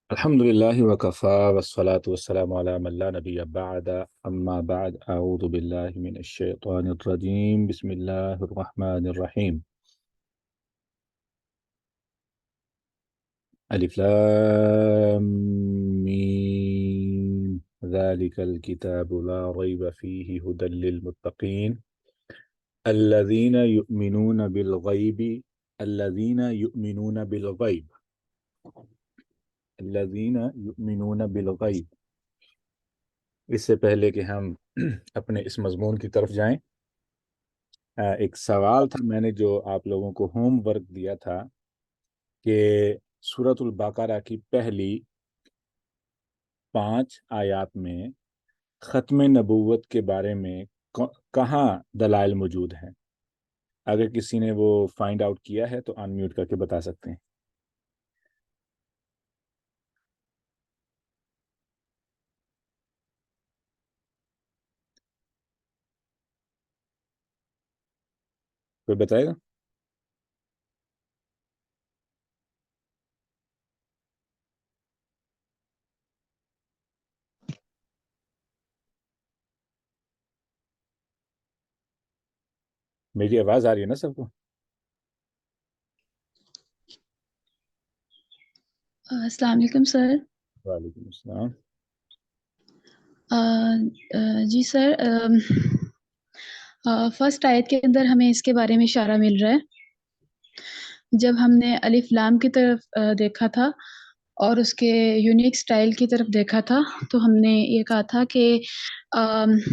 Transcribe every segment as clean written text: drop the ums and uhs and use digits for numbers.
الحمد لله وكفى والصلاة والسلام على من لا نبي بعد أما بعد أعوذ بالله من الشيطان الرجيم بسم الله الرحمن الرحيم ألف لام ميم ذلك الكتاب لا ريب فيه هدى للمتقين الذين يؤمنون بالغيب الذين يؤمنون بالغيب الذين يؤمنون بالغيب. اس سے پہلے کہ ہم اپنے اس مضمون کی طرف جائیں، ایک سوال تھا میں نے جو آپ لوگوں کو ہوم ورک دیا تھا کہ سورۃ البقرہ کی پہلی 5 آیات میں ختم نبوت کے بارے میں کہاں دلائل موجود ہیں. اگر کسی نے وہ فائنڈ آؤٹ کیا ہے تو ان میوٹ کر کے بتا سکتے ہیں. کوئی بتائے گا؟ میری آواز آ رہی ہے نا سب کو؟ السلام علیکم سر. وعلیکم السلام. جی سر، فرسٹ آیت کے اندر ہمیں اس کے بارے میں اشارہ مل رہا ہے. جب ہم نے الف لام کی طرف دیکھا تھا اور اس کے یونیک سٹائل کی طرف دیکھا تھا تو ہم نے یہ کہا تھا کہ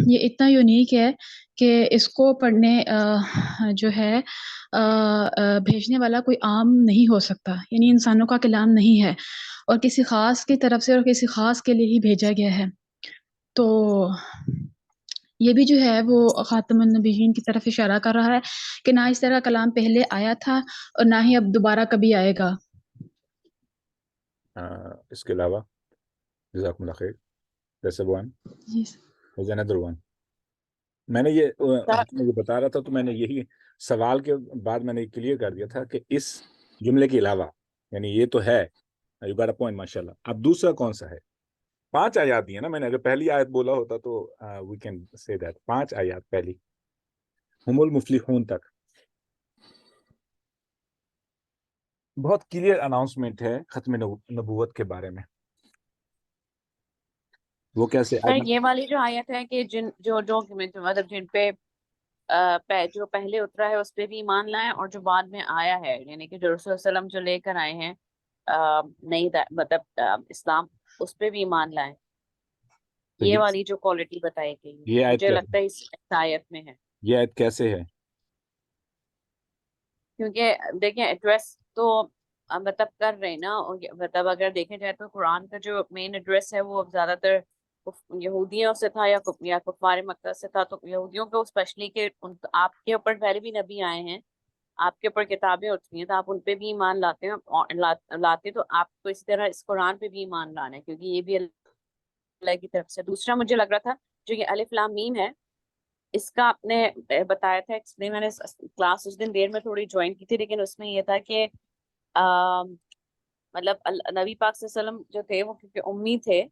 یہ اتنا یونیک ہے کہ اس کو پڑھنے جو ہے بھیجنے والا کوئی عام نہیں ہو سکتا، یعنی انسانوں کا کلام نہیں ہے اور کسی خاص کی طرف سے اور کسی خاص کے لیے ہی بھیجا گیا ہے. تو یہ بھی جو ہے وہ خاتم النبیین کی طرف اشارہ کر رہا ہے کہ نہ اس طرح کا کلام پہلے آیا تھا اور نہ ہی اب دوبارہ کبھی آئے گا. اس کے علاوہ جزاکم اللہ خیر. There's one. جی There's another one. میں نے یہ یہ بتا رہا تھا تو میں نے یہی سوال کے بعد میں نے کلیئر کر دیا تھا کہ اس جملے کے علاوہ، یعنی یہ تو ہے یو گاٹ اے پوائنٹ ماشاء اللہ. اب دوسرا کون سا ہے؟ 5 آیات دی ہے نا میں نے. اگر پہلی آیت بولا ہوتا تو وی کین سے دیٹ 5 آیات پہلی ہم المفلحون تک بہت کلیئر اناؤنسمنٹ ہے ختم نبوت کے بارے میں. وہ کیسے سر یہ والی جو آیت ہے کہ جو مطلب جن پہ جو پہلے اترا ہے اس پہ بھی ایمان لائیں، اور جو بعد میں آیا ہے یعنی کہ جو رسول صلی اللہ علیہ وسلم جو لے کر آئے ہیں نئی مطلب اسلام، اس پہ بھی ایمان لائیں. یہ والی جو کوالٹی بتائی گئی یہ ہے آیت مجھے لگتا ہے اس آیت میں ہے. یہ آیت کیسے ہے؟ کیونکہ دیکھیں ایڈریس تو مطلب کر رہے ہیں نا، مطلب اگر دیکھیں جائے تو قرآن کا جو مین ایڈریس ہے وہ زیادہ تر یہودیوں سے تھا یا کفار مکہ سے تھا. تو یہودیوں کو اسپیشلی کہ آپ کے اوپر پہلے بھی نبی آئے ہیں، آپ کے اوپر کتابیں اتری ہیں تو آپ ان پہ بھی ایمان لاتے ہیں لاتے تو آپ کو اسی طرح اس قرآن پہ بھی ایمان لانا ہے، کیونکہ یہ بھی اللہ کی طرف سے. دوسرا مجھے لگ رہا تھا جو یہ الف لام میم ہے، اس کا آپ نے بتایا تھا ایکسپلین، میں نے کلاس اس دن دیر میں تھوڑی جوائن کی تھی، لیکن اس میں یہ تھا کہ مطلب نبی پاک صلی اللہ علیہ وسلم جو تھے وہ کیونکہ امی تھے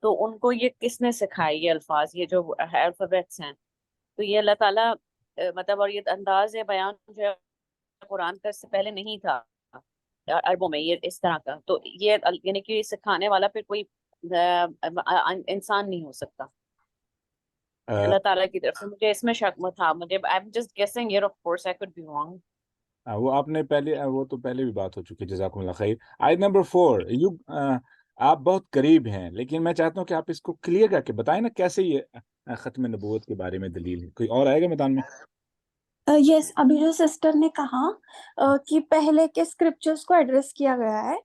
تو ان کو یہ کس نے سکھائی یہ الفاظ، یہ جو الفابیٹس ہیں؟ تو یہ اللہ تعالیٰ مطلب، اور یہ انداز بیان جو ہے قرآن کا اس سے پہلے نہیں تھا عربوں میں یہ اس طرح کا. تو یہ یعنی کہ سکھانے والا پھر کوئی انسان نہیں ہو سکتا اللہ تعالیٰ کی طرف سے. مجھے اس میں شک تھا، مجھے I'm just guessing here, of course I could be wrong. وہ آپ نے پہلے وہ تو پہلے بھی بات ہو چکی ہے. جزاکم اللہ خیر. آیت نمبر 4 آپ بہت قریب ہیں، لیکن میں چاہتا ہوں کہ آپ اس کو کلیئر کر کے بتائیں نا کیسے یہ ختم نبوت کے بارے میں دلیل ہے. کوئی اور آئے گا میدان میں؟ یس، ابھی جو سسٹر نے کہا کہ پہلے کے اسکرپچرز کو ایڈریس کیا گیا ہے،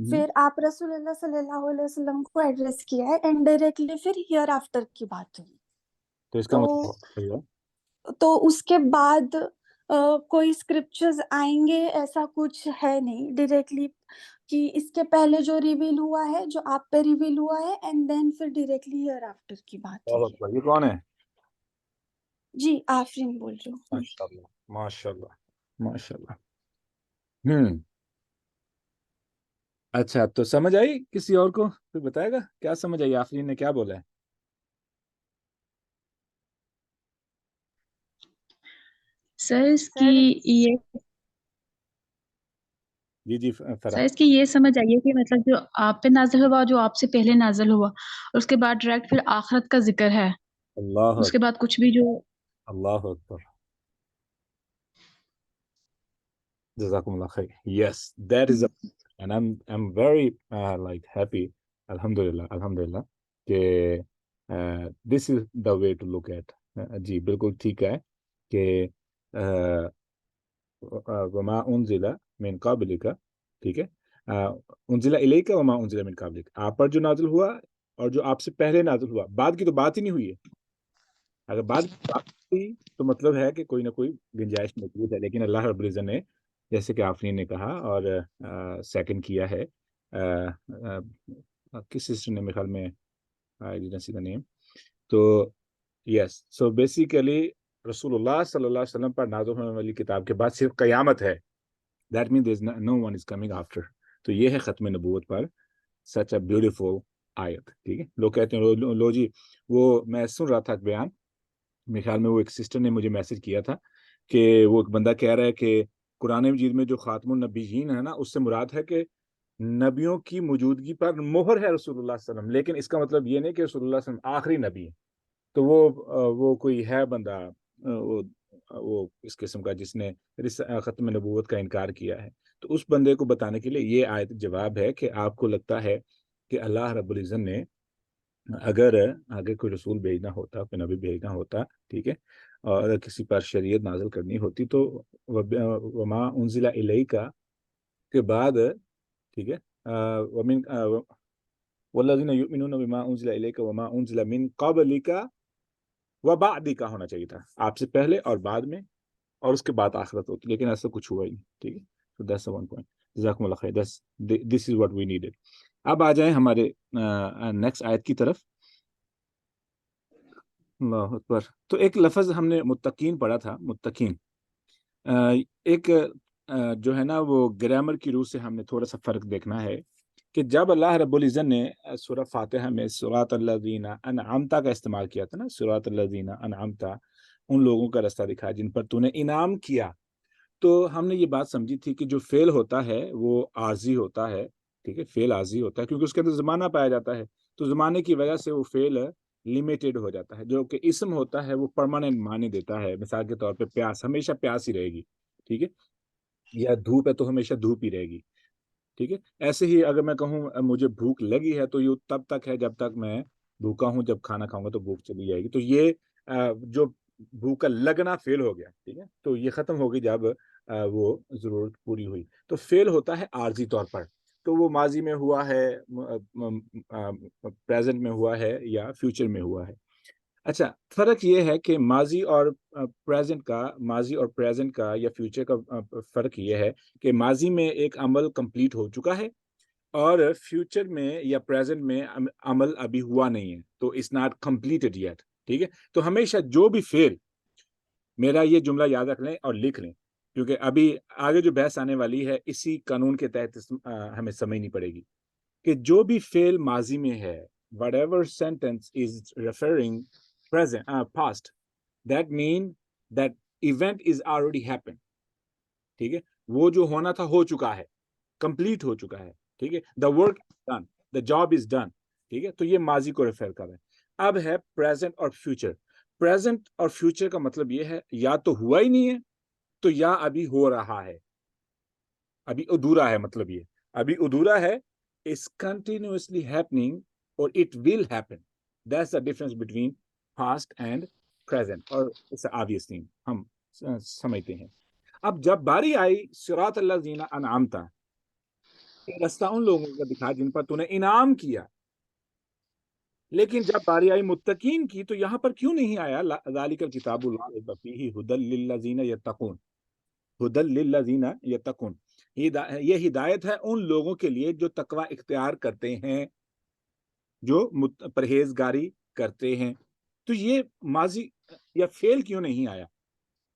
پھر آپ رسول اللہ صلی اللہ علیہ وسلم کو ایڈریس کیا ہے، انڈائریکٹلی پھر ہیئر آفٹر کی بات ہوئی. تو اس کا مطلب تو اس کے بعد کوئی اسکرپچرز آئیں گے ایسا کچھ ہے نہیں ڈائریکٹلی، کہ اس کے پہلے جو ریویل ہوا ہے جو آپ پہ ریویل ہوا ہے اینڈ دین پھر ڈائریکٹلی ہیئر آفٹر کی بات ہوئی ہے. یہ کون ہے؟ جی آفرین بول رہی ہوں. ماشاء اللہ ماشاء اللہ ماشاء اللہ. اچھا تو سمجھ آئی کسی اور کو کوئی بتائے گا کیا سمجھ آئی آفرین نے کیا بولا ہے؟ سر اس کی یہ جی فرح. سر اس کی یہ سمجھ آئیے کہ مطلب جو آپ پہ نازل ہوا جو آپ سے پہلے نازل ہوا اور اس کے بعد ڈائریکٹ پھر آخرت کا ذکر ہے، اللہ اس کے بعد کچھ بھی جو اللہ اکبر. جزاکم اللہ خیر. Yes, that is and I'm very like happy. الحمدللہ کہ this is the way to look at. جی بالکل ٹھیک ہے کہ وما انزل من قبلک، ٹھیک ہے، انزل الیک وما انزل من قبلک، آپ پر جو نازل ہوا اور جو آپ سے پہلے نازل ہوا. بعد کی تو بات ہی نہیں ہوئی ہے. اگر بعد کی بات ہوئی تو مطلب ہے کہ کوئی نہ کوئی گنجائش موجود ہے، لیکن اللہ رب العزت نے جیسے کہ آفرین نے کہا اور سیکنڈ کیا ہے کس سسٹر نے میرے خیال میں نیم. تو یس سو بیسیکلی رسول اللہ صلی اللہ علیہ وسلم پر نازل ہونے والی کتاب کے بعد صرف قیامت ہے. That mean there is no one is coming after. تو یہ ہے ختم نبوت پر سچ اے بیوٹیفل آیت. ٹھیک ہے، لوگ کہتے ہیں لو جی وہ میں سن رہا تھا بیان، میرے خیال میں وہ ایک سسٹر نے مجھے میسج کیا تھا کہ وہ ایک بندہ کہہ رہا ہے کہ قرآن مجید میں جو خاتم النبیین ہے نا اس سے مراد ہے کہ نبیوں کی موجودگی پر مہر ہے رسول اللہ صلی اللہ علیہ وسلم، لیکن اس کا مطلب یہ نہیں کہ رسول اللہ صلی اللہ علیہ وسلم آخری نبی ہے. تو وہ کوئی ہے بندہ وہ اس قسم کا جس نے ختم نبوت کا انکار کیا ہے. تو اس بندے کو بتانے کے لیے یہ آیت جواب ہے کہ آپ کو لگتا ہے کہ اللہ رب العزت نے اگر آگے کوئی رسول بھیجنا ہوتا، کوئی نبی بھیجنا ہوتا، ٹھیک ہے، اور کسی پر شریعت نازل کرنی ہوتی تو وما انزل الیک کے بعد، ٹھیک ہے، ومن والذین یؤمنون بما انزل الیک وما انزل من قبلک وبعدک ہونا چاہیے تھا، آپ سے پہلے اور بعد میں، اور اس کے بعد آخرت ہوتی، لیکن ایسا کچھ ہوا ہی نہیں. ٹھیک ہے، so that's the one point. جزاکم اللہ خیر. This is what we needed. اب آ جائیں ہمارے نیکسٹ آیت کی طرف. اللہ اکبر. تو ایک لفظ ہم نے متقین پڑھا تھا، متقین. ایک جو ہے نا وہ گرامر کی روح سے ہم نے تھوڑا سا فرق دیکھنا ہے کہ جب اللہ رب العزت نے سورہ فاتحہ میں صراط الذین انعمت کا استعمال کیا تھا نا، صراط الذین انعمت، ان لوگوں کا راستہ دکھایا جن پر تو نے انعام کیا، تو ہم نے یہ بات سمجھی تھی کہ جو فعل ہوتا ہے وہ عارضی ہوتا ہے. ٹھیک ہے، فعل عارضی ہوتا ہے کیونکہ اس کے اندر زمانہ پایا جاتا ہے، تو زمانے کی وجہ سے وہ فعل لمیٹڈ ہو جاتا ہے. جو کہ اسم ہوتا ہے وہ پرماننٹ معنی دیتا ہے. مثال کے طور پہ پیاس، ہمیشہ پیاس ہی رہے گی، ٹھیک ہے، یا دھوپ ہے تو ہمیشہ دھوپ ہی رہے گی. ٹھیک ہے، ایسے ہی اگر میں کہوں مجھے بھوک لگی ہے تو یہ تب تک ہے جب تک میں بھوکا ہوں، جب کھانا کھاؤں گا تو بھوک چلی جائے گی. تو یہ جو بھوک کا لگنا فعل ہو گیا، ٹھیک ہے، تو یہ ختم ہوگی جب وہ ضرورت پوری ہوئی. تو فعل ہوتا ہے عارضی طور پر، تو وہ ماضی میں ہوا ہے، پریزنٹ میں ہوا ہے یا فیوچر میں ہوا ہے. اچھا، فرق یہ ہے کہ ماضی اور پریزنٹ کا یا فیوچر کا فرق یہ ہے کہ ماضی میں ایک عمل کمپلیٹ ہو چکا ہے اور فیوچر میں یا پریزنٹ میں عمل ابھی ہوا نہیں ہے، تو اٹس ناٹ کمپلیٹڈ یٹ. ٹھیک ہے، تو ہمیشہ جو بھی فعل، میرا یہ جملہ یاد رکھ لیں اور لکھ لیں کیونکہ ابھی آگے جو بحث آنے والی ہے اسی قانون کے تحت ہمیں سمجھنی پڑے گی کہ جو بھی فعل ماضی میں ہے، whatever sentence is referring past, that mean that event is already happened. ٹھیک ہے، وہ جو ہونا تھا ہو چکا ہے، کمپلیٹ ہو چکا ہے. ٹھیک ہے، the work is done, the job is done. ٹھیک ہے، تو یہ ماضی کو ریفر کر رہے ہیں. اب ہے پریزنٹ اور فیوچر. پریزنٹ اور فیوچر کا مطلب یہ ہے یا تو ہوا ہی نہیں ہے تو یا ابھی ہو رہا ہے، ابھی ادھورا ہے. مطلب یہ ابھی ادھورا ہے، is continuously happening or it will happen. That's the difference between past and present, اور it's an obvious thing ہم سمجھتے ہیں. اب جب باری آئی صراط الذین انعمت، راستہ ان لوگوں کا دکھا جن پر تو نے انعام کیا، لیکن جب باری آئی متقین کی تو یہاں پر کیوں نہیں آیا ذالک الکتاب لا ریب فیہ ھدی للذین یتقون، ھدی للذین یتقون، یہ ہدایت ہے ان لوگوں کے لیے جو تقوی اختیار کرتے ہیں، جو پرہیزگاری کرتے ہیں. تو یہ ماضی یا فعل کیوں نہیں آیا؟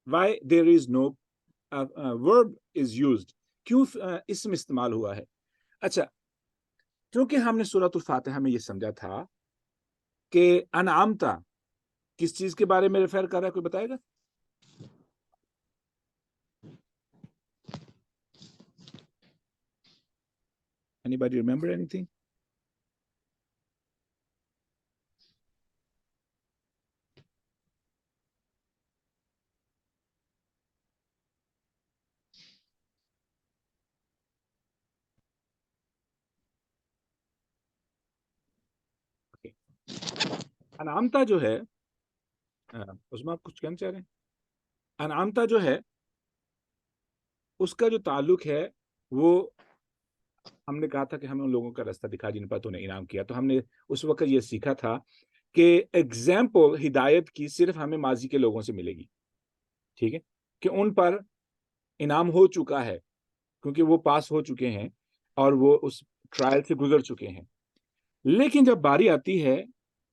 why there is no verb is used، کیوں اسم استعمال ہوا ہے؟ اچھا، کیونکہ ہم نے سورۃ الفاتحہ میں یہ سمجھا تھا کہ انعامتا کس چیز کے بارے میں ریفر کر رہا ہے, کوئی بتائے گا؟ Anybody remember anything? Okay. انعامتا جو ہے, اس میں آپ کچھ کہنا چاہ رہے ہیں؟ انعامتا جو ہے اس کا جو تعلق ہے وہ ہم نے کہا تھا کہ ہمیں ان لوگوں کا راستہ دکھا جن پر تو نے انعام کیا. تو ہم نے اس وقت یہ سیکھا تھا کہ ایگزامپل ہدایت کی صرف ہمیں ماضی کے لوگوں سے ملے گی, ٹھیک ہے, کہ ان پر انعام ہو چکا ہے کیونکہ وہ پاس ہو چکے ہیں اور وہ اس ٹرائل سے گزر چکے ہیں. لیکن جب باری آتی ہے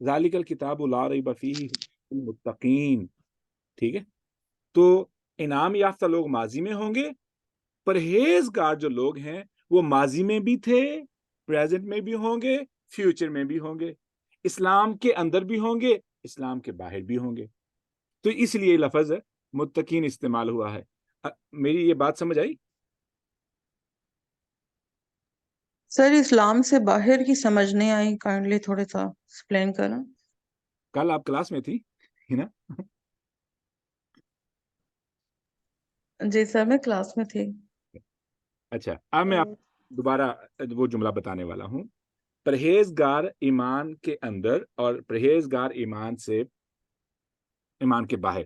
ذالک الکتاب لا ریب فیہ للمتقین, ٹھیک ہے, تو انعام یافتہ لوگ ماضی میں ہوں گے, پرہیزگار جو لوگ ہیں وہ ماضی میں بھی تھے, پریزنٹ میں بھی ہوں گے, فیوچر میں بھی ہوں گے, اسلام کے اندر بھی ہوں گے, اسلام کے باہر بھی ہوں گے. تو اس لیے لفظ متقین استعمال ہوا ہے. میری یہ بات سمجھ آئی؟ سر اسلام سے باہر کی سمجھ نہیں آئی, کائنڈلی تھوڑا سا ایکسپلین کرنا. کل آپ کلاس میں تھی نا؟ جی سر میں کلاس میں تھی. اچھا, اب میں آپ دوبارہ وہ جملہ بتانے والا ہوں. پرہیزگار ایمان کے اندر اور پرہیزگار ایمان سے ایمان کے باہر.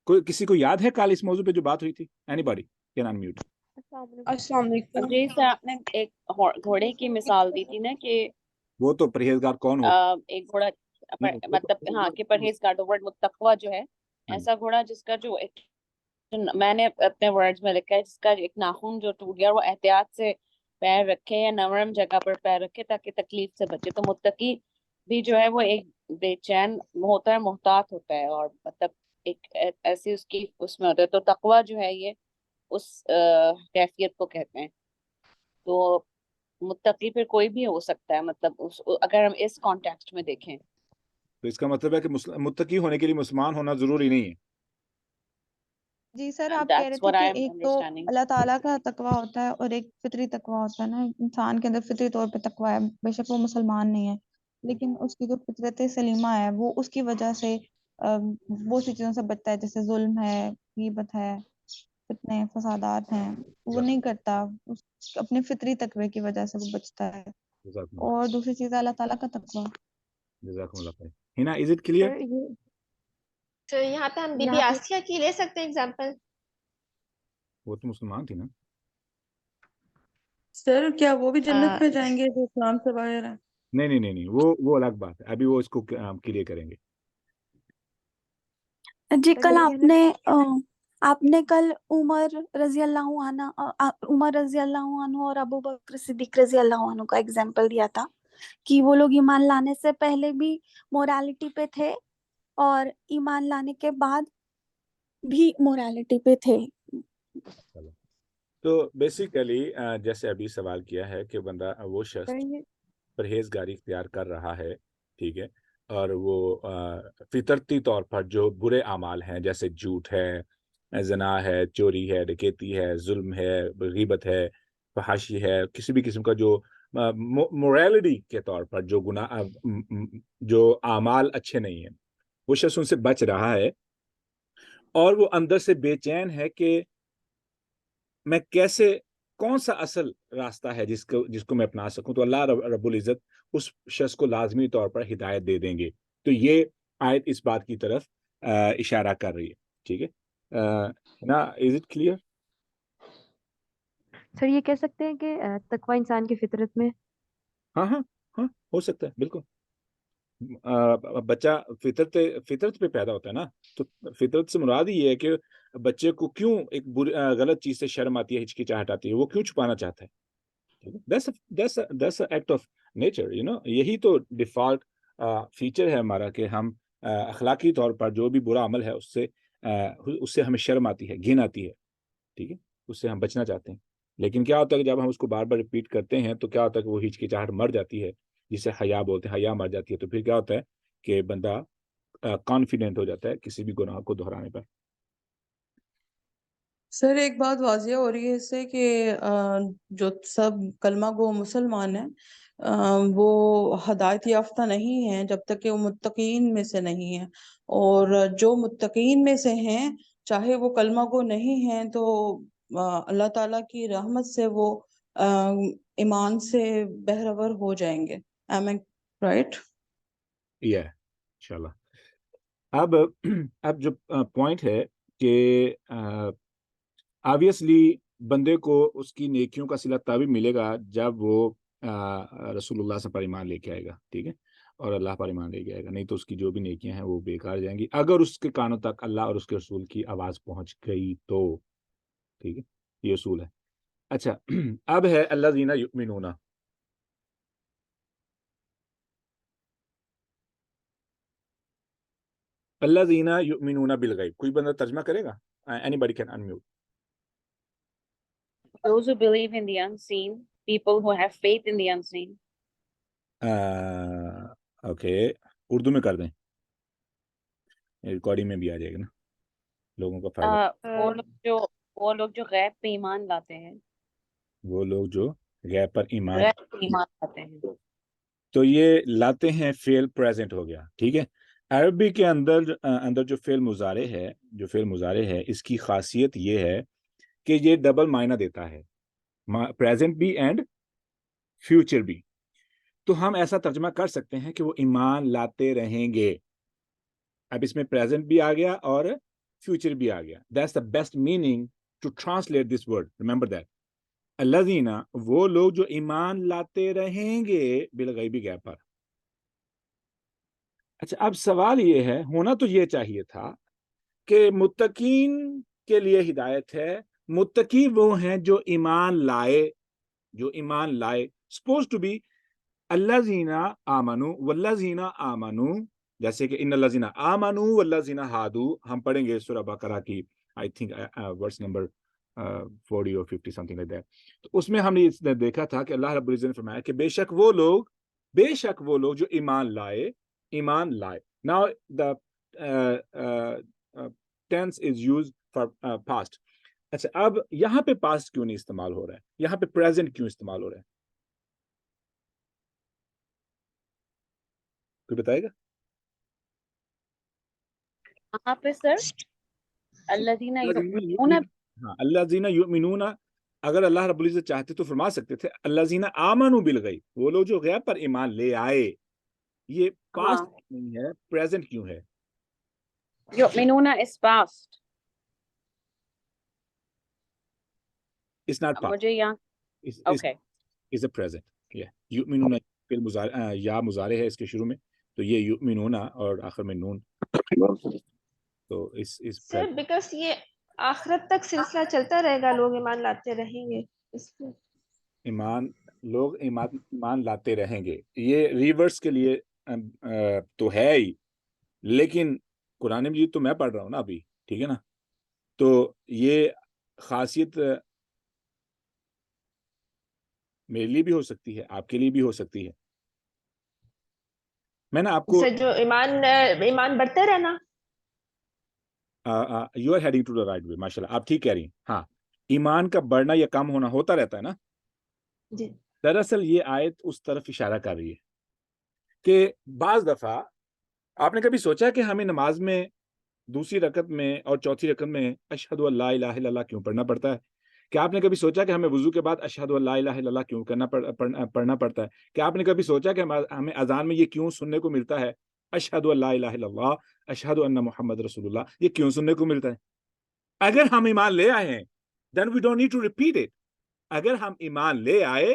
کوئی کسی کو یاد ہے کل اس موضوع پہ جو بات ہوئی تھی؟ Any body can unmute. السلام علیکم. جی سر, آپ نے ایک گھوڑے کی مثال دی تھی نا کہ وہ تو پرہیزگار کون ہوتا ایک گھوڑا مطلب ہاں کہ پرہیزگار ورڈ متقوی جو ہے ایسا گھوڑا جس کا جو میں نے اپنے ورڈز میں لکھا ہے جس کا ایک ناخن جو ٹوٹ گیا وہ احتیاط سے پیر رکھے یا نرم جگہ پر پیر رکھے تاکہ تکلیف سے بچے. تو متقی بھی جو ہے وہ ایک بے چین ہوتا ہے, محتاط ہوتا ہے, اور مطلب ایک ایسی اس کی اس میں ہوتا ہے. تو تقوی جو ہے یہ اس کیفیت کو کہتے ہیں. تو متقی پھر کوئی بھی ہو سکتا ہے, مطلب اگر ہم اس کانٹیکسٹ میں دیکھیں تو اس کا مطلب ہے کہ متقی ہونے کے لیے مسلمان ہونا ضروری نہیں ہے. جی سر, آپ کہہ رہے تھے کہ ایک تو اللہ تعالیٰ کا تقویٰ ہوتا ہے اور ایک فطری تقویٰ ہوتا ہے نا. انسان کے اندر فطری طور پہ تقویٰ ہے, بے شک وہ مسلمان نہیں ہے, لیکن اس کی جو فطرت سلیمہ ہے وہ اس کی وجہ سے بہت سی چیزوں سے بچتا ہے, جیسے ظلم ہے, غیبت ہے, فتنے فسادات ہیں, وہ نہیں کرتا. اپنے فطری تقوی کی وجہ سے وہ بچتا ہے. اور دوسری چیز ہے اللہ تعالیٰ کا تقویٰ. جزاکم اللہ خیر. ہنا, از اٹ کلیئر؟ تو یہاں پہ ہم بی بی آسیہ کی لے سکتے ہیں ایگزامپل. وہ تو مسلمان تھی نا سر کیا وہ بھی جنت میں جائیں گے جو اسلام سے باہر ہیں؟ نہیں, وہ الگ بات ہے, ابھی وہ اس کو کلیئر کریں گے. جی کل آپ نے کل عمر رضی اللہ عنہ اور ابو بکر صدیق رضی اللہ عنہ کا ایگزامپل دیا تھا کہ وہ لوگ ایمان لانے سے پہلے بھی مورالٹی پہ تھے اور ایمان لانے کے بعد بھی مورالٹی پہ تھے. تو بیسیکلی جیسے ابھی سوال کیا ہے کہ بندہ وہ شخص پرہیزگاری اختیار کر رہا ہے, ٹھیک ہے, اور وہ فطرتی طور پر جو برے اعمال ہیں جیسے جھوٹ ہے, زنا ہے, چوری ہے, ڈکیتی ہے, ظلم ہے, غیبت ہے, فحاشی ہے, کسی بھی قسم کا جو مورالٹی کے طور پر جو گناہ جو اعمال اچھے نہیں ہیں, وہ شخص ان سے بچ رہا ہے اور وہ اندر سے بے چین ہے کہ میں کیسے, کون سا اصل راستہ ہے جس کو میں اپنا سکوں, تو اللہ رب العزت اس شخص کو لازمی طور پر ہدایت دے دیں گے. تو یہ آیت اس بات کی طرف اشارہ کر رہی ہے, ٹھیک ہے نا. Is it clear? سر یہ کہہ سکتے ہیں کہ تقوی انسان کی فطرت میں. ہاں ہو سکتا ہے, بالکل. بچہ فطرت پہ پیدا ہوتا ہے نا, تو فطرت سے مراد یہ ہے کہ بچے کو کیوں ایک غلط چیز سے شرم آتی ہے, ہچکچاہٹ آتی ہے, وہ کیوں چھپانا چاہتا ہے. That's an act of nature, یہی تو ڈیفالٹ فیچر ہے ہمارا کہ ہم اخلاقی طور پر جو بھی برا عمل ہے اس سے ہمیں شرم آتی ہے, گھن آتی ہے, ٹھیک ہے, اس سے ہم بچنا چاہتے ہیں. لیکن کیا ہوتا ہے کہ جب ہم اس کو بار بار ریپیٹ کرتے ہیں تو کیا ہوتا ہے کہ وہ ہچکچاہٹ مر جاتی ہے، جسے حیا بولتے ہیں، حیا مر جاتی ہے، تو پھر کیا ہوتا ہے کہ بندہ کانفیڈنٹ ہو جاتا ہے کسی بھی گناہ کو دہرانے پر۔ سر ایک بات واضح ہو رہی ہے اس سے کہ جو سب کلمہ گو مسلمان ہیں وہ ہدایت یافتہ نہیں ہیں جب تک کہ وہ متقین میں سے نہیں ہیں، اور جو متقین میں سے ہیں چاہے وہ کلمہ گو نہیں ہیں تو اللہ تعالیٰ کی رحمت سے وہ ایمان سے بہرور ہو جائیں گے۔ Am I right؟ انشاءاللہ۔ اب جو پوائنٹ ہے کہ آبویسلی بندے کو اس کی نیکیوں کا صلہ تبھی ملے گا جب وہ رسول اللہ سے پر ایمان لے کے آئے گا، ٹھیک ہے، اور اللہ پر ایمان لے کے آئے گا، نہیں تو اس کی جو بھی نیکیاں ہیں وہ بیکار جائیں گی اگر اس کے کانوں تک اللہ اور اس کے رسول کی آواز پہنچ گئی تو، ٹھیک ہے، یہ اصول ہے۔ اچھا، اب ہے الذین یؤمنون۔ الذین یؤمنون بالغیب، کوئی بندہ ترجمہ کرے گا؟ Anybody can unmute. Those who believe in the unseen, people who have faith in the unseen. Okay, Urdu میں کر دیں، ریکارڈنگ میں بھی آ جائے گا نا، لوگوں کا فائدہ۔ وہ لوگ جو غیب پہ ایمان لاتے ہیں، وہ لوگ جو غیب پر ایمان غیب پہ ایمان لاتے ہیں، تو یہ لاتے ہیں فعل پریزنٹ ہو گیا، ٹھیک ہے۔ عربی کے اندر جو فعل مضارع ہے اس کی خاصیت یہ ہے کہ یہ ڈبل معنی دیتا ہے، پریزنٹ بھی اینڈ فیوچر بھی۔ تو ہم ایسا ترجمہ کر سکتے ہیں کہ وہ ایمان لاتے رہیں گے۔ اب اس میں پریزنٹ بھی آ گیا اور فیوچر بھی آ گیا۔ That's the best meaning to translate this word. Remember that. الذین، وہ لوگ جو ایمان لاتے رہیں گے بالغیبی غیب پر۔ اچھا، اب سوال یہ ہے، ہونا تو یہ چاہیے تھا کہ متقین کے لیے ہدایت ہے، متقی وہ ہیں جو ایمان لائے، supposed to be الذین آمنوا والذین آمنوا، جیسے کہ ان الذین آمنوا والذین ہادوا، ہم پڑھیں گے سورہ بقرہ کی I think ورس نمبر 40 اور 50 something like that۔ تو اس میں ہم نے اس نے دیکھا تھا کہ اللہ رب العزت نے فرمایا کہ بے شک وہ لوگ جو ایمان لائے۔ Now the tense is used for past۔ اچھا، اب یہاں پہ past کیوں نہیں استعمال ہو رہا ہے، یہاں پہ present کیوں استعمال ہو رہا ہے، کوئی بتائے گا؟ وہاں پہ سر الذین یؤمنون، ہاں، الذین یؤمنون، اگر اللہ رب العزت چاہتے تو فرما سکتے تھے الذین آمنوا بالغیب، وہ لوگ جو غیب پر ایمان لے آئے۔ یہ پاسٹ نہیں ہے، پریزنٹ کیوں ہے؟ یؤمنون is past۔ It's not past. مجھے یہاں okay It's a present. Yeah. یؤمنون فعل مضارع، یا مضارع ہے اس کے شروع میں، تو یہ یؤمنون اور آخر میں نون، تو اس سر بیکاز یہ آخرت تک سلسلہ چلتا رہے گا، لوگ ایمان لاتے رہیں گے، اس لیے لوگ ایمان لاتے رہیں گے، یہ ریورس کے لیے تو ہے ہی، لیکن قرآن مجید تو میں پڑھ رہا ہوں نا ابھی، ٹھیک ہے نا، تو یہ خاصیت میرے لیے بھی ہو سکتی ہے، آپ کے لیے بھی ہو سکتی ہے۔ میں نے آپ کو جو ایمان بڑھتے رہنا، you are heading to the right way, ماشاء اللہ، آپ ٹھیک کہہ رہی ہیں۔ ہاں، ایمان کا بڑھنا یا کم ہونا ہوتا رہتا ہے نا۔ جی دراصل یہ آیت اس طرف اشارہ کر رہی ہے کہ بعض دفعہ آپ نے کبھی سوچا کہ ہمیں نماز میں دوسری رکعت میں اور چوتھی رکعت میں اشہد ان لا الہ الا اللہ کیوں پڑھنا پڑتا ہے؟ کیا آپ نے کبھی سوچا کہ ہمیں وضو کے بعد اشہد ان لا الہ الا اللہ کیوں پڑھنا پڑتا ہے؟ کیا آپ نے کبھی سوچا کہ ہمیں اذان میں یہ کیوں سننے کو ملتا ہے، اشہد ان لا الہ الا اللہ، اشہد ان محمد رسول اللہ، یہ کیوں سننے کو ملتا ہے؟ اگر ہم ایمان لے آئے ہیں then we don't need to repeat it۔ اگر ہم ایمان لے آئے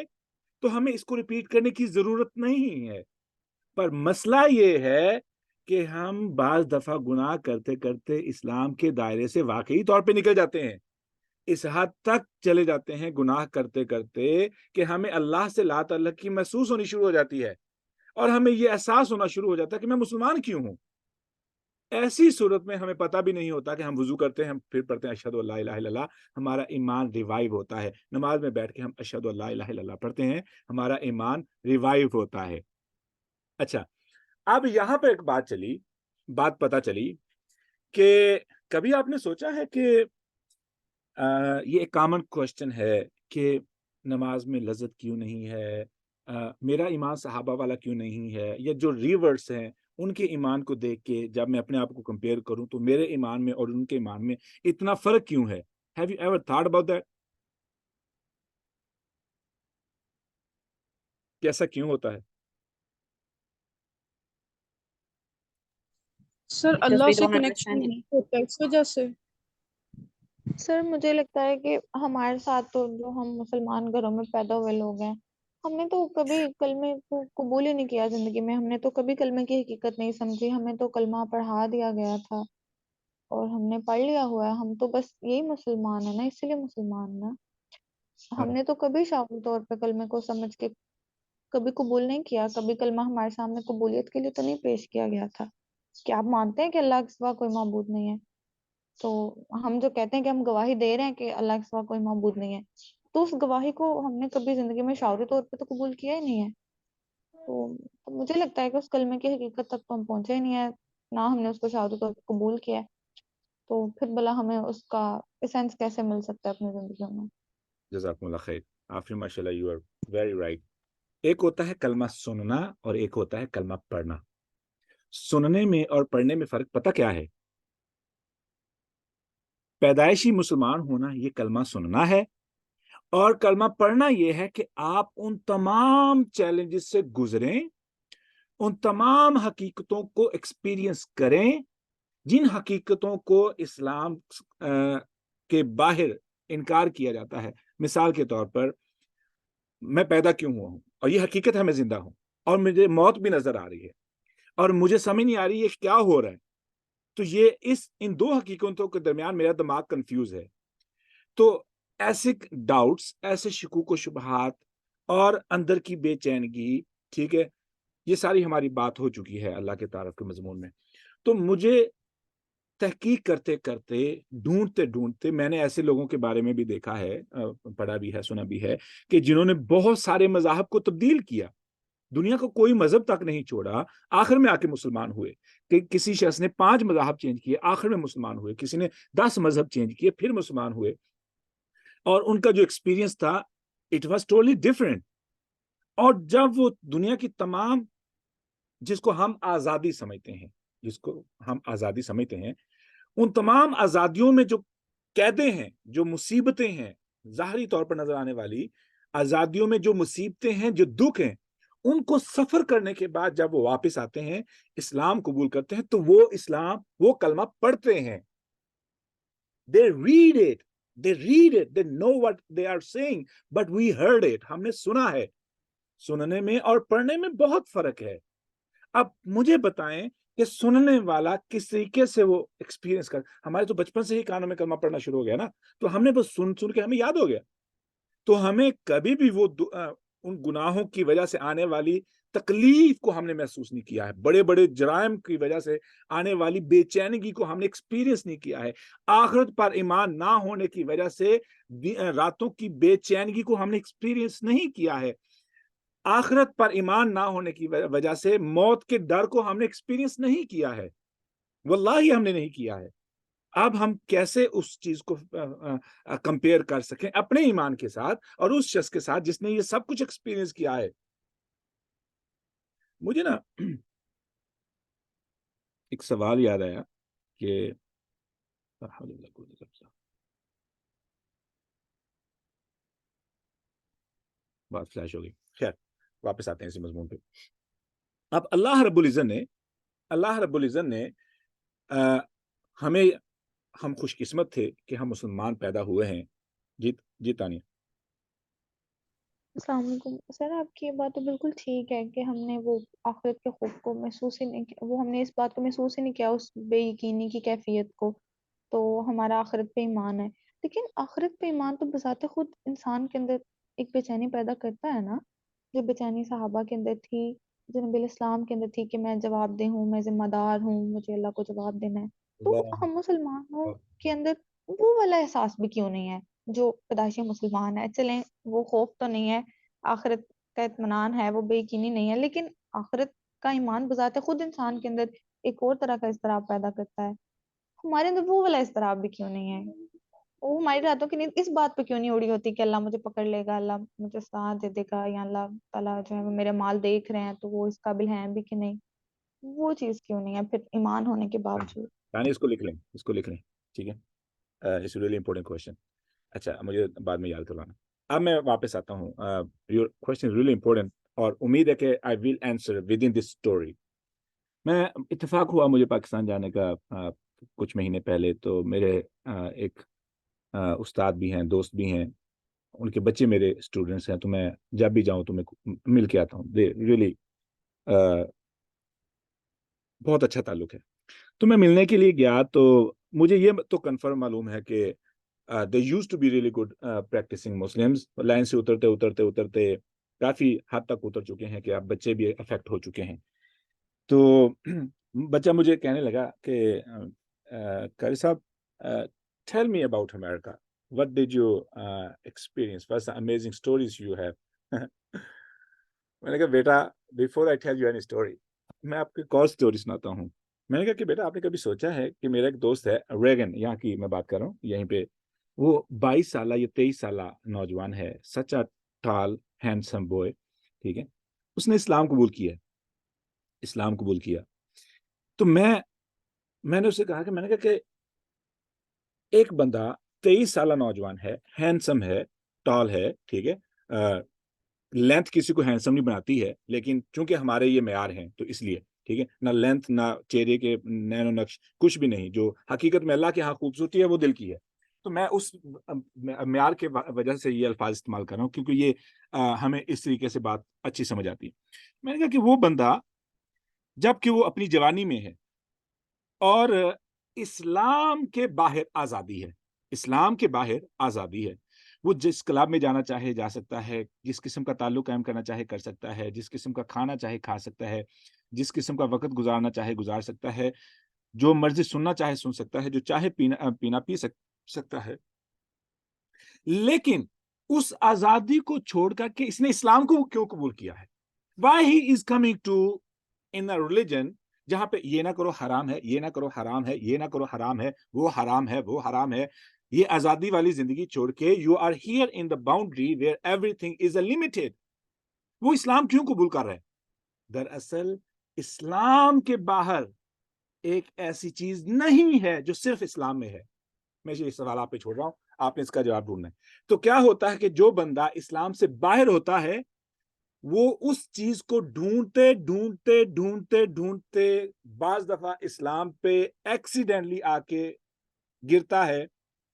تو ہمیں اس کو ریپیٹ کرنے کی ضرورت نہیں ہے، پر مسئلہ یہ ہے کہ ہم بعض دفعہ گناہ کرتے کرتے اسلام کے دائرے سے واقعی طور پہ نکل جاتے ہیں، اس حد تک چلے جاتے ہیں گناہ کرتے کرتے کہ ہمیں اللہ سے لا تعلقی محسوس ہونی شروع ہو جاتی ہے، اور ہمیں یہ احساس ہونا شروع ہو جاتا ہے کہ میں مسلمان کیوں ہوں۔ ایسی صورت میں ہمیں پتہ بھی نہیں ہوتا کہ ہم وضو کرتے ہیں ہم پھر پڑھتے ہیں اشہد اللہ الہ الا اللہ، ہمارا ایمان ریوائیو ہوتا ہے. نماز میں بیٹھ کے ہم اشہد اللہ الہ الا اللہ پڑھتے ہیں، ہمارا ایمان ریوائیو ہوتا ہے. اچھا، اب یہاں پہ ایک بات پتہ چلی کہ کبھی آپ نے سوچا ہے کہ یہ ایک کامن کوشچن ہے کہ نماز میں لذت کیوں نہیں ہے، میرا ایمان صحابہ والا کیوں نہیں ہے، یا جو ریورس ہیں ان کے ایمان کو دیکھ کے جب میں اپنے آپ کو کمپیئر کروں تو میرے ایمان میں اور ان کے ایمان میں اتنا فرق کیوں ہے؟ Have you ever thought about that؟ کیسا کیوں ہوتا ہے؟ سر Because اللہ we سے don't کنیکشن understand it. نہیں ہوتا اس وجہ سے. سر مجھے لگتا ہے کہ ہمارے ساتھ تو جو ہم مسلمان گھروں میں پیدا ہوئے لوگ ہیں، ہم نے تو کبھی کلمے کو قبول ہی نہیں کیا زندگی میں. ہم نے تو کبھی کلمے کی حقیقت نہیں سمجھی. ہمیں تو کلمہ پڑھا دیا گیا تھا اور ہم نے پڑھ لیا ہوا ہے. ہم تو بس یہی مسلمان ہیں نا، اسی لیے مسلمان نا. ہم نے تو کبھی شعوری طور پہ کلمے کو سمجھ کے کبھی قبول نہیں کیا. کبھی کلمہ ہمارے سامنے قبولیت کے لیے تو نہیں پیش کیا گیا تھا کہ آپ مانتے ہیں کہ اللہ کے سوا کوئی معبود نہیں ہے. تو ہم جو کہتے ہیں کہ ہم گواہی دے رہے ہیں کہ اللہ کے سوا کوئی معبود نہیں ہے، تو اس گواہی کو ہم نے کبھی زندگی میں شعوری طور پہ تو قبول کیا ہی نہیں ہے. تو مجھے لگتا ہے کہ اس کلمے کی حقیقت تک تو ہم پہنچے ہی نہیں ہے، نہ ہم نے اس کو شعوری طور پہ قبول کیا ہے. تو پھر بلا ہمیں اس کا اسینس کیسے مل سکتا ہے اپنی زندگیوں میں. جزاکم اللہ خیر. آفرین ماشاء اللہ، یو آر ویری رائٹ. ایک ہوتا ہے کلمہ سننا اور ایک ہوتا ہے کلمہ پڑھنا. سننے میں اور پڑھنے میں فرق پتہ کیا ہے؟ پیدائشی مسلمان ہونا یہ کلمہ سننا ہے، اور کلمہ پڑھنا یہ ہے کہ آپ ان تمام چیلنجز سے گزریں، ان تمام حقیقتوں کو ایکسپیرینس کریں جن حقیقتوں کو اسلام کے باہر انکار کیا جاتا ہے. مثال کے طور پر میں پیدا کیوں ہوا ہوں اور یہ حقیقت ہے میں زندہ ہوں اور مجھے موت بھی نظر آ رہی ہے اور مجھے سمجھ نہیں آ رہی ہے کیا ہو رہا ہے. تو یہ ان دو حقیقتوں کے درمیان میرا دماغ کنفیوز ہے. تو ایسے ڈاؤٹس، ایسے شکوک و شبہات اور اندر کی بے چینگی، ٹھیک ہے، یہ ساری ہماری بات ہو چکی ہے اللہ کے تعارف کے مضمون میں. تو مجھے تحقیق کرتے کرتے ڈھونڈتے میں نے ایسے لوگوں کے بارے میں بھی دیکھا ہے، پڑھا بھی ہے، سنا بھی ہے کہ جنہوں نے بہت سارے مذاہب کو تبدیل کیا، دنیا کو کوئی مذہب تک نہیں چھوڑا، آخر میں آ کے مسلمان ہوئے. کہ کسی شخص نے 5 مذاہب چینج کیے، آخر میں مسلمان ہوئے. کسی نے 10 مذہب چینج کیے، پھر مسلمان ہوئے. اور ان کا جو ایکسپیرینس تھا اٹ واز ٹوٹلی ڈفرینٹ. اور جب وہ دنیا کی تمام جس کو ہم آزادی سمجھتے ہیں ان تمام آزادیوں میں جو قیدیں ہیں، جو مصیبتیں ہیں، ظاہری طور پر نظر آنے والی آزادیوں میں جو مصیبتیں ہیں، جو دکھ ہیں، ان کو سفر کرنے کے بعد جب وہ واپس آتے ہیں، اسلام قبول کرتے ہیں، تو وہ کلمہ پڑھتے ہیں. They read it, they know what they are saying, but we heard it. ہم نے سنا ہے. سننے میں اور پڑھنے میں بہت فرق ہے. اب مجھے بتائیں کہ سننے والا کس طریقے سے وہ ایکسپیرینس کر. ہمارے تو بچپن سے ہی کانوں میں کلمہ پڑھنا شروع ہو گیا نا، تو ہم نے بس سن کے ہمیں یاد ہو گیا. تو ہمیں کبھی بھی وہ ان گناہوں کی وجہ سے آنے والی تکلیف کو ہم نے محسوس نہیں کیا ہے. بڑے بڑے جرائم کی وجہ سے آنے والی بے چینگی کو ہم نے ایکسپیرینس نہیں کیا ہے. آخرت پر ایمان نہ ہونے کی وجہ سے راتوں کی بے چینگی کو ہم نے ایکسپیرینس نہیں کیا ہے. آخرت پر ایمان نہ ہونے کی وجہ سے موت کے ڈر کو ہم نے ایکسپیرینس نہیں کیا ہے. واللہ ہم نے نہیں کیا ہے. اب ہم کیسے اس چیز کو کمپیئر کر سکیں اپنے ایمان کے ساتھ اور اس شخص کے ساتھ جس نے یہ سب کچھ ایکسپیرینس کیا ہے. مجھے نا ایک سوال یاد آیا کہ بات فلیش ہو گئی. خیر واپس آتے ہیں اسی مضمون پہ. اب اللہ رب العزت نے ہم خوش قسمت تھے کہ ہم مسلمان پیدا ہوئے ہیں. جی تانیہ. السلام علیکم. سر آپ کی یہ بات تو بالکل ٹھیک ہے کہ ہم نے وہ آخرت کے خوف کو محسوس ہی نہیں کیا، وہ ہم نے اس بات کو محسوس ہی نہیں کیا، اس بے یقینی کی کیفیت کو. تو ہمارا آخرت پہ ایمان ہے. لیکن آخرت پہ ایمان تو بذات خود انسان کے اندر ایک بے چینی پیدا کرتا ہے نا، جو بے چینی صحابہ کے اندر تھی، نبی الاسلام کے اندر تھی کہ میں جواب دہ ہوں، میں ذمہ دار ہوں، مجھے اللہ کو جواب دینا ہے، تو ہم مسلمانوں کے اندر وہ والا احساس بھی کیوں نہیں ہے جو پیدائشی مسلمان ہے؟ چلیں وہ خوف تو نہیں ہے، آخرت کا اطمینان ہے، وہ بے یقینی نہیں ہے، لیکن آخرت کا ایمان بذات خود انسان کے اندر ایک اور طرح کا اضطراب پیدا کرتا ہے. ہمارے اندر وہ والا اضطراب بھی کیوں نہیں ہے؟ وہ ہماری راتوں کی نیند اس بات پہ کیوں نہیں اڑی ہوتی کہ اللہ مجھے پکڑ لے گا، اللہ مجھے ساتھ دے دے گا، یا اللہ تعالیٰ جو ہے وہ میرے مال دیکھ رہے ہیں تو وہ اس قابل ہیں بھی کہ نہیں؟ وہ چیز کیوں نہیں ہے پھر ایمان ہونے کے باوجود؟ اس کو لکھ لیں ٹھیک ہے. It's really important question. اچھا مجھے بعد میں یاد کروانا. اب میں واپس آتا ہوں. Your question is really important اور امید ہے کہ I will answer with in this story. میں اتفاق ہوا مجھے پاکستان جانے کا کچھ مہینے پہلے، تو میرے ایک استاد بھی ہیں، دوست بھی ہیں، ان کے بچے میرے اسٹوڈنٹس ہیں، تو میں جب بھی جاؤں تو میں مل کے آتا ہوں. ریئلی بہت اچھا تعلق ہے. تو میں ملنے کے لیے گیا تو مجھے یہ تو کنفرم معلوم ہے کہ they used to be really good practicing Muslims. Line سے اترتے کافی حد تک اتر چکے ہیں کہ اب بچے بھی افیکٹ ہو چکے ہیں. تو بچہ مجھے کہنے لگا کہ قاری صاحب tell me about America, what did you experience, what's the amazing stories you have. میں نے کہا بیٹا before I tell you any story میں آپ کو ایک اور اسٹوری سناتا ہوں. میں نے کہا کہ بیٹا آپ نے کبھی سوچا ہے کہ میرا ایک دوست ہے ریگن، یہاں کی میں بات کر رہا ہوں یہیں پہ، وہ 22 سالہ یا 23 سالہ نوجوان ہے، سچ اے ٹال ہینڈسم بوائے، ٹھیک ہے. اس نے اسلام قبول کیا. تو میں نے اسے کہا کہ میں نے کہا کہ ایک بندہ 23 سالہ نوجوان ہے، ہینڈسم ہے، ٹال ہے، ٹھیک ہے. لینتھ کسی کو ہینڈسم نہیں بناتی ہے، لیکن چونکہ ہمارے یہ معیار ہیں تو اس لیے ٹھیک ہے، نہ لینتھ نہ چہرے کے نینو نقش کچھ بھی نہیں. جو حقیقت میں اللہ کے ہاں خوبصورتی ہے وہ دل کی ہے. تو میں اس معیار کے وجہ سے یہ الفاظ استعمال کر رہا ہوں کیونکہ یہ ہمیں اس طریقے سے بات اچھی سمجھ آتی ہے. میں نے کہا کہ وہ بندہ جب کہ وہ اپنی جوانی میں ہے اور اسلام کے باہر آزادی ہے، وہ جس کلب میں جانا چاہے جا سکتا ہے، جس قسم کا تعلق قائم کرنا چاہے کر سکتا ہے، جس قسم کا کھانا چاہے کھا سکتا ہے، جس قسم کا وقت گزارنا چاہے گزار سکتا ہے، جو مرضی سننا چاہے سن سکتا ہے، جو چاہے پینا پی سکتا ہے. لیکن اس آزادی کو چھوڑ کر کے اس نے اسلام کو کیوں قبول کیا ہے؟ Why he is coming to in a religion جہاں پہ یہ نہ کرو حرام ہے، یہ نہ کرو حرام ہے، یہ نہ کرو حرام ہے، وہ حرام ہے، وہ حرام ہے. یہ آزادی والی زندگی چھوڑ کے you are here in the boundary where everything is limited. وہ اسلام کیوں قبول کر رہے ہیں؟ دراصل اسلام کے باہر ایک ایسی چیز نہیں ہے جو صرف اسلام میں ہے. میں یہ سوال آپ پہ چھوڑ رہا ہوں، آپ نے اس کا جواب ڈھونڈنا ہے. تو کیا ہوتا ہے کہ جو بندہ اسلام سے باہر ہوتا ہے وہ اس چیز کو ڈھونڈتے بعض دفعہ اسلام پہ ایکسیڈنٹلی آ کے گرتا ہے.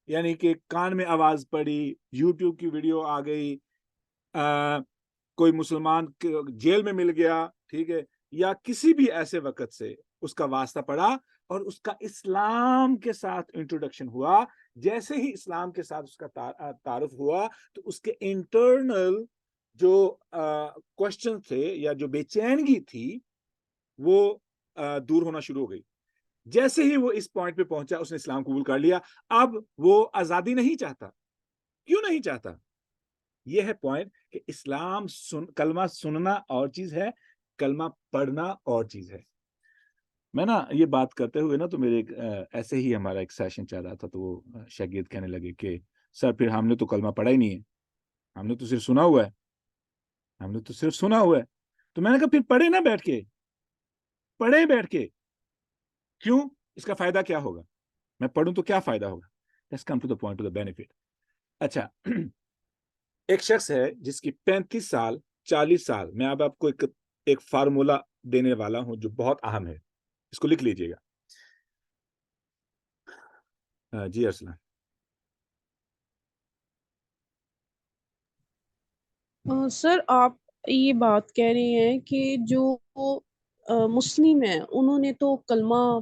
یعنی کہ کان میں آواز پڑی، یوٹیوب کی ویڈیو آ گئی، کوئی مسلمان جیل میں مل گیا، ٹھیک ہے، یا کسی بھی ایسے وقت سے اس کا واسطہ پڑا اور اس کا اسلام کے ساتھ انٹروڈکشن ہوا. جیسے ہی اسلام کے ساتھ اس کا تعارف ہوا تو اس کے انٹرنل جو کوشچن تھے یا جو بے چینگی تھی وہ دور ہونا شروع ہو گئی. جیسے ہی وہ اس پوائنٹ پہ پہنچا اس نے اسلام قبول کر لیا. اب وہ آزادی نہیں چاہتا. کیوں نہیں چاہتا؟ یہ ہے پوائنٹ کہ اسلام کلمہ سننا اور چیز ہے، کلمہ پڑھنا اور چیز ہے. میں نا یہ بات کرتے ہوئے نا تو میرے ایسے ہی ہمارا ایک سیشن چل رہا تھا تو وہ شاگرد کہنے لگے کہ سر پھر ہم نے تو کلمہ پڑھا ہی نہیں ہے، ہم نے تو صرف سنا ہوا ہے. تو میں نے کہا پھر پڑھے نا بیٹھ کے. کیوں؟ اس کا فائدہ کیا ہوگا؟ میں پڑھوں تو کیا فائدہ ہوگا؟ Let's come to the point of the benefit. اچھا، ایک شخص ہے جس کی 35 سال 40 سال، میں اب آپ کو ایک فارمولا دینے والا ہوں جو بہت اہم ہے، اس کو لکھ لیجئے گا. جی ارسلان. سر آپ یہ بات کہہ رہے ہیں کہ جو مسلم ہیں انہوں نے تو کلمہ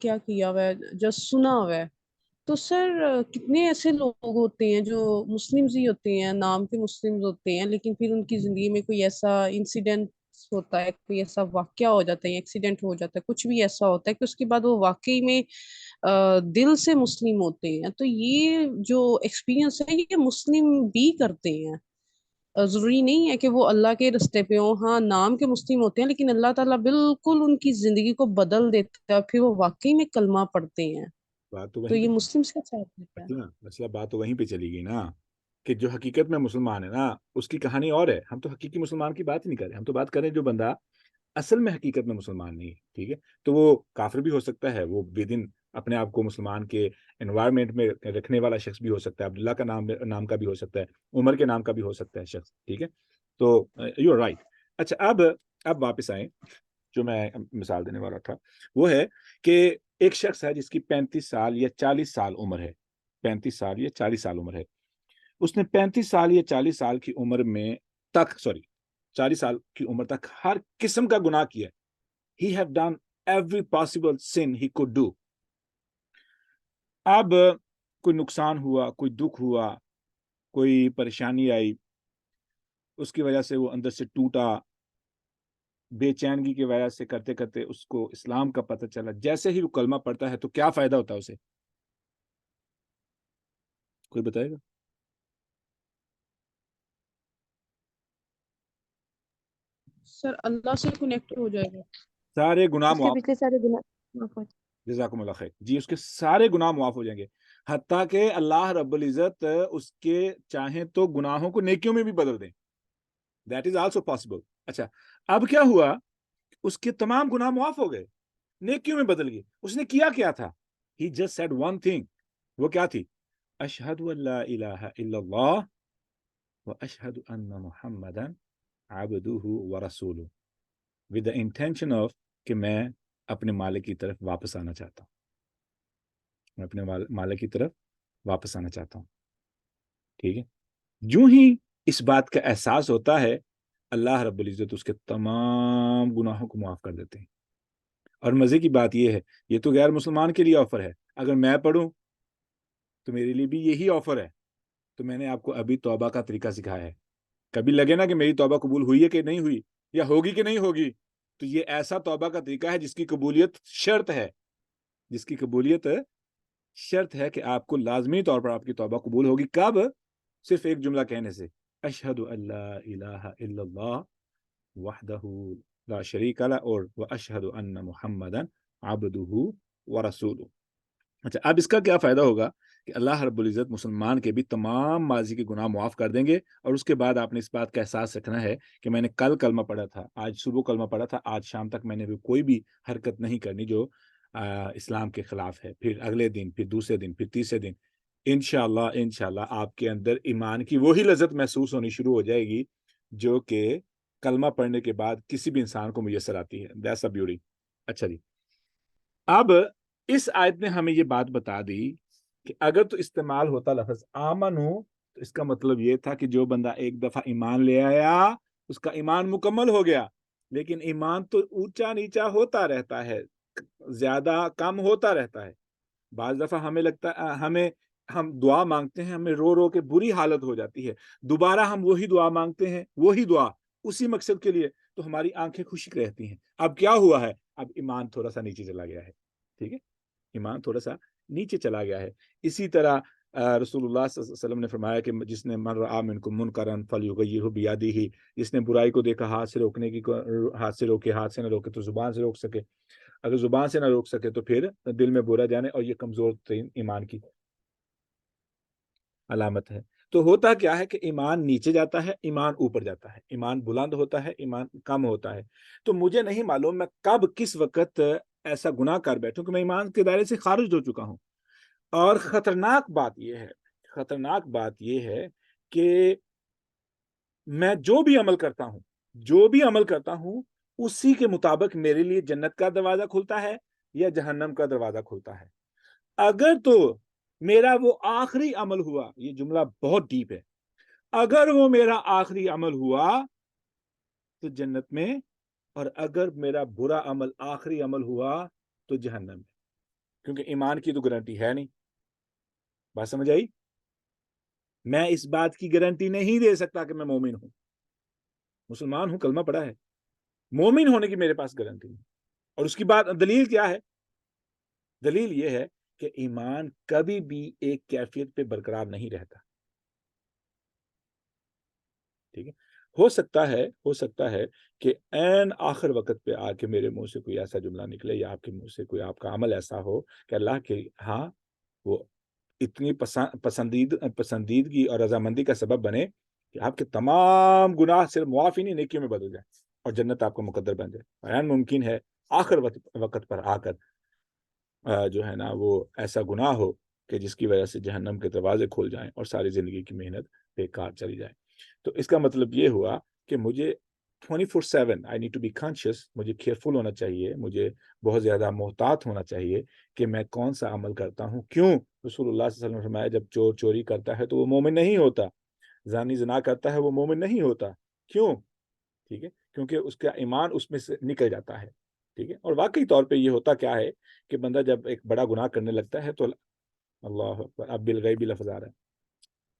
کیا کیا ہوا ہے، جس سنا ہوا ہے. تو سر کتنے ایسے لوگ ہوتے ہیں جو مسلمز ہی ہوتے ہیں، نام کے مسلمز ہوتے ہیں، لیکن پھر ان کی زندگی میں کوئی ایسا انسیڈنٹ ہوتا ہے, کوئی ایسا واقعہ ہو جاتا ہے, ایکسیڈنٹ ہو جاتا ہے, کچھ بھی ایسا ہوتا ہے کہ اس کے بعد وہ واقعی میں دل سے مسلم ہوتے ہیں. تو یہ جو ایکسپیرینس ہے یہ مسلم بھی کرتے ہیں. ضروری نہیں ہے کہ وہ اللہ کے رستے پہ ہوں, ہاں نام کے مسلم ہوتے ہیں لیکن اللہ تعالیٰ بالکل ان کی زندگی کو بدل دیتا ہے, پھر وہ واقعی میں کلمہ پڑھتے ہیں. بات تو تو وہیں یہ پہ مسلم کے ساتھ ہوتا ہے. مسئلہ بات تو وہیں پہ چلی گئی نا, کہ جو حقیقت میں مسلمان ہے نا اس کی کہانی اور ہے. ہم تو حقیقی مسلمان کی بات نہیں کر رہے, ہم تو بات کر رہے ہیں جو بندہ اصل میں حقیقت میں مسلمان نہیں ہے. ٹھیک ہے, تو وہ کافر بھی ہو سکتا ہے, وہ بے دن اپنے آپ کو مسلمان کے انوائرمنٹ میں رکھنے والا شخص بھی ہو سکتا ہے, عبداللہ کا نام کا بھی ہو سکتا ہے, عمر کے نام کا بھی ہو سکتا ہے شخص. ٹھیک ہے, تو یو آر رائٹ. اچھا, اب واپس آئیں. جو میں مثال دینے والا تھا وہ ہے کہ ایک شخص ہے جس کی 35 سال یا 40 سال عمر ہے, 35 سال یا 40 سال عمر ہے. اس نے 35 سال یا 40 سال کی عمر میں 40 سال کی عمر تک ہر قسم کا گناہ کیا. He have done every possible sin he could do. اب کوئی نقصان ہوا, کوئی دکھ ہوا, کوئی پریشانی آئی, اس کی وجہ سے وہ اندر سے ٹوٹا, بے چینگی کی وجہ سے کرتے کرتے اس کو اسلام کا پتہ چلا. جیسے ہی وہ کلمہ پڑھتا ہے تو کیا فائدہ ہوتا ہے اسے؟ کوئی بتائے گا؟ سر اللہ سے کنیکٹ ہو جائے گا, سارے گناہ اس کے معاف. پچھلے سارے گناہ معاف ہو جائیں. جزاکم اللہ خیر. جی, اس کے سارے گناہ معاف ہو جائیں گے, حتیٰ کہ اللہ رب العزت اس کے چاہیں تو گناہوں کو نیکیوں میں بھی بدل دیں. That is also possible. اچھا, اب کیا ہوا, اس کے تمام گناہ معاف ہو گئے, نیکیوں میں بدل گئے. اس نے کیا تھا؟ He just said one thing. وہ کیا تھی؟ اشہد ان لا الہ الا اللہ و اشہد ان محمدن عبدہ و رسولہ, with the intention of کہ میں اپنے مالک کی طرف واپس آنا چاہتا ہوں, میں اپنے مالک کی طرف واپس آنا چاہتا ہوں. ٹھیک ہے, جو ہی اس بات کا احساس ہوتا ہے اللہ رب العزت اس کے تمام گناہوں کو معاف کر دیتے ہیں. اور مزے کی بات یہ ہے, یہ تو غیر مسلمان کے لیے آفر ہے, اگر میں پڑھوں تو میرے لیے بھی یہی آفر ہے. تو میں نے آپ کو ابھی توبہ کا طریقہ سکھایا ہے. کبھی لگے نا کہ میری توبہ قبول ہوئی ہے کہ نہیں ہوئی, یا ہوگی کہ نہیں ہوگی, تو یہ ایسا توبہ کا طریقہ ہے جس کی قبولیت شرط ہے, جس کی قبولیت شرط ہے کہ آپ کو لازمی طور پر آپ کی توبہ قبول ہوگی. کب؟ صرف ایک جملہ کہنے سے, اشہد ان لا الہ الا اللہ وحدہ لا شریک لہ اور واشہد ان محمدن عبدہ ورسولہ. اچھا, اب اس کا کیا فائدہ ہوگا کہ اللہ رب العزت مسلمان کے بھی تمام ماضی کے گناہ معاف کر دیں گے. اور اس کے بعد آپ نے اس بات کا احساس رکھنا ہے کہ میں نے کل کلمہ پڑھا تھا, آج صبح کلمہ پڑھا تھا, آج شام تک میں نے بھی کوئی بھی حرکت نہیں کرنی جو اسلام کے خلاف ہے. پھر اگلے دن, پھر دوسرے دن, پھر تیسرے دن, انشاءاللہ آپ کے اندر ایمان کی وہی لذت محسوس ہونی شروع ہو جائے گی جو کہ کلمہ پڑھنے کے بعد کسی بھی انسان کو میسر آتی ہے. That's a beauty. اچھا جی, اب اس آیت نے ہمیں یہ بات بتا دی کہ اگر تو استعمال ہوتا لفظ آمنو تو اس کا مطلب یہ تھا کہ جو بندہ ایک دفعہ ایمان لے آیا اس کا ایمان مکمل ہو گیا. لیکن ایمان تو اونچا نیچا ہوتا رہتا ہے, زیادہ کم ہوتا رہتا ہے. بعض دفعہ ہمیں لگتا ہے ہم دعا مانگتے ہیں, ہمیں رو رو کے بری حالت ہو جاتی ہے, دوبارہ ہم وہی دعا مانگتے ہیں, وہی دعا اسی مقصد کے لیے, تو ہماری آنکھیں خشک رہتی ہیں. اب کیا ہوا ہے؟ اب ایمان تھوڑا سا نیچے چلا گیا ہے. ٹھیک ہے, ایمان تھوڑا سا نیچے چلا گیا ہے. اسی طرح رسول اللہ صلی اللہ علیہ وسلم نے فرمایا کہ جس نے من رآ منکم منکرا فلیغیرہ بیدہ, جس نے برائی کو دیکھا ہاتھ سے روکنے کی, ہاتھ سے روکے, ہاتھ سے نہ روکے تو زبان سے روک سکے, اگر زبان سے نہ روک سکے تو پھر دل میں برا جانے, اور یہ کمزور ترین ایمان کی علامت ہے. تو ہوتا کیا ہے کہ ایمان نیچے جاتا ہے, ایمان اوپر جاتا ہے, ایمان بلند ہوتا ہے, ایمان کم ہوتا ہے. تو مجھے نہیں معلوم میں کب کس وقت ایسا گناہ کر بیٹھوں کہ میں ایمان کے دائرے سے خارج ہو چکا ہوں. اور خطرناک بات یہ ہے کہ میں جو بھی عمل کرتا ہوں اسی کے مطابق میرے لیے جنت کا دروازہ کھلتا ہے یا جہنم کا دروازہ کھلتا ہے. اگر تو میرا وہ آخری عمل ہوا, یہ جملہ بہت ڈیپ ہے, اگر وہ میرا آخری عمل ہوا تو جنت میں, اور اگر میرا برا عمل آخری عمل ہوا تو جہنم میں, کیونکہ ایمان کی تو گارنٹی ہے نہیں. بات سمجھ آئی؟ میں اس بات کی گارنٹی نہیں دے سکتا کہ میں مومن ہوں, مسلمان ہوں, کلمہ پڑھا ہے, مومن ہونے کی میرے پاس گارنٹی نہیں. اور اس کی بات دلیل کیا ہے؟ دلیل یہ ہے کہ ایمان کبھی بھی ایک کیفیت پہ برقرار نہیں رہتا. ٹھیک ہے، ہو سکتا ہے کہ عین آخر وقت پہ آ کے میرے منہ سے کوئی ایسا جملہ نکلے یا آپ کے منہ سے کوئی آپ کا عمل ایسا ہو کہ اللہ کے ہاں وہ اتنی پسندیدگی اور رضامندی کا سبب بنے کہ آپ کے تمام گناہ صرف معاف ہی نہیں نیکیوں میں بدل جائیں اور جنت آپ کا مقدر بن جائے. عین ممکن ہے آخر وقت پر آ کر جو ہے نا وہ ایسا گناہ ہو کہ جس کی وجہ سے جہنم کے دروازے کھول جائیں اور ساری زندگی کی محنت بیکار چلی جائے. تو اس کا مطلب یہ ہوا کہ مجھے 24/7 I need to be conscious، مجھے کیئرفل ہونا چاہیے، مجھے بہت زیادہ محتاط ہونا چاہیے کہ میں کون سا عمل کرتا ہوں. کیوں؟ رسول اللہ صلی اللہ علیہ وسلم نے فرمایا جب چور چوری کرتا ہے تو وہ مومن نہیں ہوتا، زانی زنا کرتا ہے وہ مومن نہیں ہوتا. کیوں؟ ٹھیک ہے، کیونکہ اس کا ایمان اس میں سے نکل جاتا ہے. ٹھیک ہے، اور واقعی طور پہ یہ ہوتا کیا ہے کہ بندہ جب ایک بڑا گناہ کرنے لگتا ہے تو اللہ اکبر، اب بالغیبی لفظ آ رہا ہے،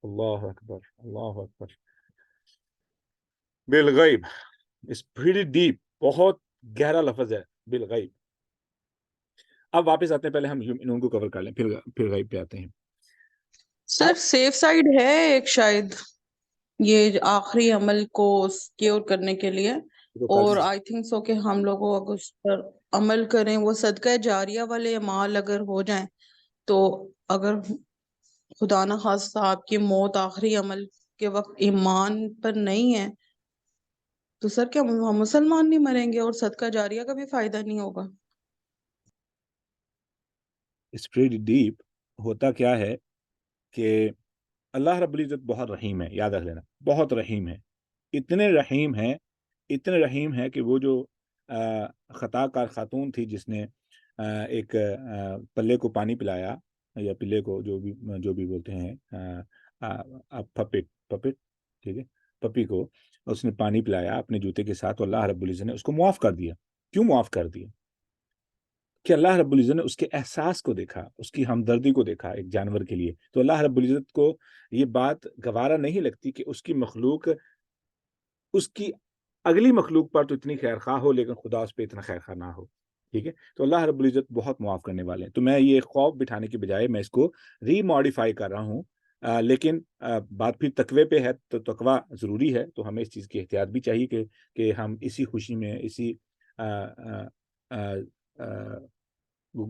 اللہ اکبر اللہ اکبر، بالغیب اس pretty deep، بہت گہرا لفظ ہے بالغیب. اب واپس آتے ہیں، پہلے ہم ان کو کور کر لیں پھر غیب پہ آتے ہیں. سر سیف سائڈ ہے ایک شاید یہ آخری عمل کو سکیور کرنے کے لیے، اور آئی تھنک سو کہ ہم لوگوں اگر اس پر عمل کریں، وہ صدقہ جاریہ والے اعمال اگر ہو جائیں، تو اگر خدا نہ خواستہ آپ کی موت آخری عمل کے وقت ایمان پر نہیں ہے تو سر کیا ہم مسلمان نہیں مریں گے اور صدقہ جاریہ کا بھی فائدہ نہیں ہوگا؟ اس pretty deep. ہوتا کیا ہے کہ اللہ رب العزت بہت رحیم ہے، یاد رکھ لینا، بہت رحیم ہے. اتنے رحیم ہے کہ وہ جو خطا کار خاتون تھی جس نے ایک پلے کو پانی پلایا، یا پلے کو جو بھی بولتے ہیں پپٹ، ٹھیک ہے، پپی کو اس نے پانی پلایا اپنے جوتے کے ساتھ، اللہ رب العزت نے اس کو معاف کر دیا. کیوں معاف کر دیا؟ کہ اللہ رب العزت نے اس کے احساس کو دیکھا، اس کی ہمدردی کو دیکھا ایک جانور کے لیے. تو اللہ رب العزت کو یہ بات گوارا نہیں لگتی کہ اس کی مخلوق اس کی اگلی مخلوق پر تو اتنی خیر خواہ ہو لیکن خدا اس پہ اتنا خیر خواہ نہ ہو. ٹھیک ہے، تو اللہ رب العزت بہت معاف کرنے والے ہیں. تو میں یہ خوف بٹھانے کی بجائے میں اس کو ری ماڈیفائی کر رہا ہوں. لیکن بات پھر تقوی پہ ہے، تو تقوی ضروری ہے، تو ہمیں اس چیز کی احتیاط بھی چاہیے کہ ہم اسی خوشی میں، اسی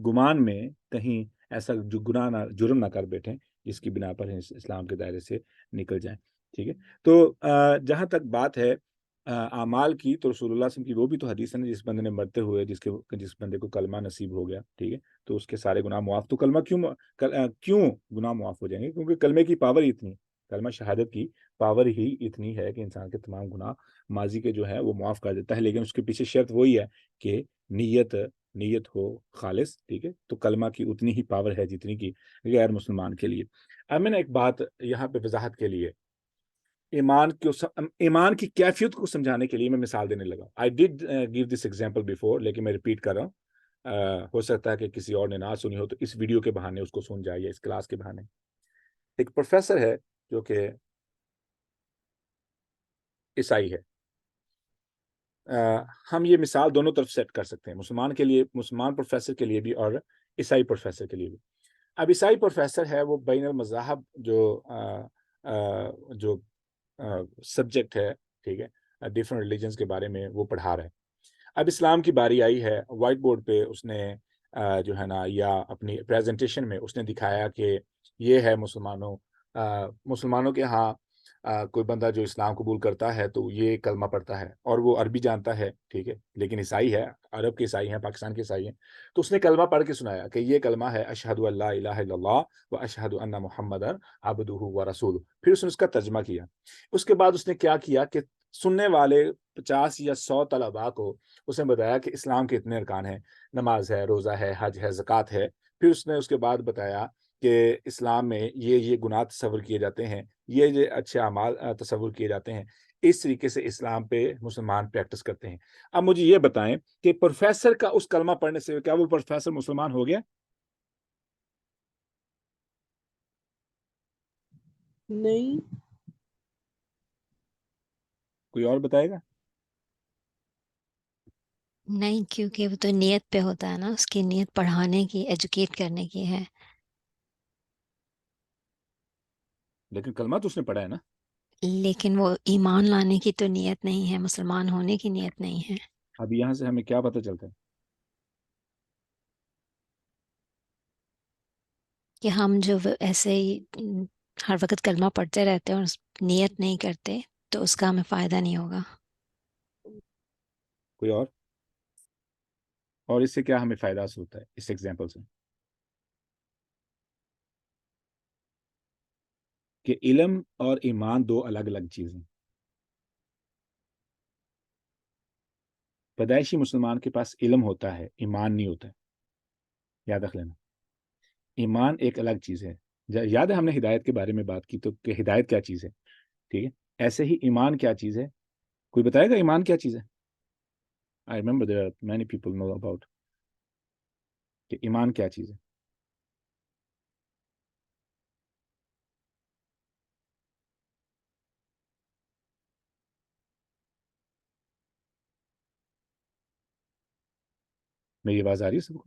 گمان میں کہیں ایسا جو گناہ نہ جرم نہ کر بیٹھیں جس کی بنا پر اسلام کے دائرے سے نکل جائیں. ٹھیک ہے، تو جہاں تک بات ہے اعمال کی، تو رسول اللہ صلی اللہ علیہ وسلم کی وہ بھی تو حدیث ہے جس بندے نے مرتے ہوئے جس بندے کو کلمہ نصیب ہو گیا، ٹھیک ہے، تو اس کے سارے گناہ معاف. تو کلمہ کیوں گناہ معاف ہو جائیں گے؟ کیونکہ کلمے کی پاور اتنی، کلمہ شہادت کی پاور ہی اتنی ہے کہ انسان کے تمام گناہ ماضی کے جو ہے وہ معاف کر دیتا ہے. لیکن اس کے پیچھے شرط وہی ہے کہ نیت ہو خالص. ٹھیک ہے، تو کلمہ کی اتنی ہی پاور ہے جتنی کی غیر مسلمان کے لیے. اب میں نے ایک بات یہاں پہ وضاحت کے لیے ایمان کی کیفیت کو سمجھانے کے لیے میں مثال دینے لگا. I did give this example before، لیکن میں ریپیٹ کر رہا ہوں. ہو سکتا ہے کہ کسی اور نے نہ سنی ہو تو اس ویڈیو کے بہانے اس کو سن جائے یا اس کلاس کے بہانے. ایک پروفیسر ہے جو کہ عیسائی ہے. ہم یہ مثال دونوں طرف سیٹ کر سکتے ہیں، مسلمان کے لیے، مسلمان پروفیسر کے لیے بھی اور عیسائی پروفیسر کے لیے بھی. اب عیسائی پروفیسر ہے، وہ بین المذاہب جو سبجیکٹ ہے، ٹھیک ہے، ڈفرنٹ ریلیجنز کے بارے میں وہ پڑھا رہا ہے. اب اسلام کی باری آئی ہے، وائٹ بورڈ پہ اس نے جو ہے نا یا اپنی پریزنٹیشن میں اس نے دکھایا کہ یہ ہے مسلمانوں کے ہاں کوئی بندہ جو اسلام قبول کرتا ہے تو یہ کلمہ پڑھتا ہے اور وہ عربی جانتا ہے، ٹھیک ہے، لیکن عیسائی ہے، عرب کے عیسائی ہیں، پاکستان کے عیسائی ہیں. تو اس نے کلمہ پڑھ کے سنایا کہ یہ کلمہ ہے اشہد ان لا الہ الا اللہ و اشہد ان محمدا عبدہ و رسولہ. پھر اس نے اس کا ترجمہ کیا. اس کے بعد اس نے کیا کیا کہ سننے والے 50 یا 100 طلباء کو اس نے بتایا کہ اسلام کے اتنے ارکان ہیں، نماز ہے، روزہ ہے، حج ہے، زکوٰۃ ہے. پھر اس نے اس کے بعد بتایا کہ اسلام میں یہ گناہ تصور کیے جاتے ہیں، یہ اچھے اعمال تصور کیے جاتے ہیں. اس طریقے سے اسلام پہ مسلمان پریکٹس کرتے ہیں. اب مجھے یہ بتائیں کہ پروفیسر کا اس کلمہ پڑھنے سے کیا وہ پروفیسر مسلمان ہو گیا؟ نہیں. کوئی اور بتائے گا؟ نہیں، کیونکہ وہ تو نیت پہ ہوتا ہے نا، اس کی نیت پڑھانے کی، ایجوکیٹ کرنے کی ہے. لیکن کلمہ تو اس نے پڑھا ہے نا. لیکن وہ ایمان لانے کی تو نیت نہیں ہے، مسلمان ہونے کی نیت نہیں ہے. اب یہاں سے ہمیں کیا پتہ چلتا ہے؟ کہ ہم جو ایسے ہی ہر وقت کلمہ پڑھتے رہتے ہیں اور نیت نہیں کرتے تو اس کا ہمیں فائدہ نہیں ہوگا. کوئی اور اس سے کیا ہمیں فائدہ حاصل ہوتا ہے اس ایگزامپل سے؟ کہ علم اور ایمان دو الگ الگ چیزیں. پیدائشی مسلمان کے پاس علم ہوتا ہے، ایمان نہیں ہوتا ہے، یاد رکھ لینا. ایمان ایک الگ چیز ہے. یاد ہے ہم نے ہدایت کے بارے میں بات کی تو کہ ہدایت کیا چیز ہے، ٹھیک ہے. ایسے ہی ایمان کیا چیز ہے؟ کوئی بتائے گا ایمان کیا چیز ہے؟ I remember there are many people know about کہ ایمان کیا چیز ہے. میری آواز آ رہی ہے سب کو؟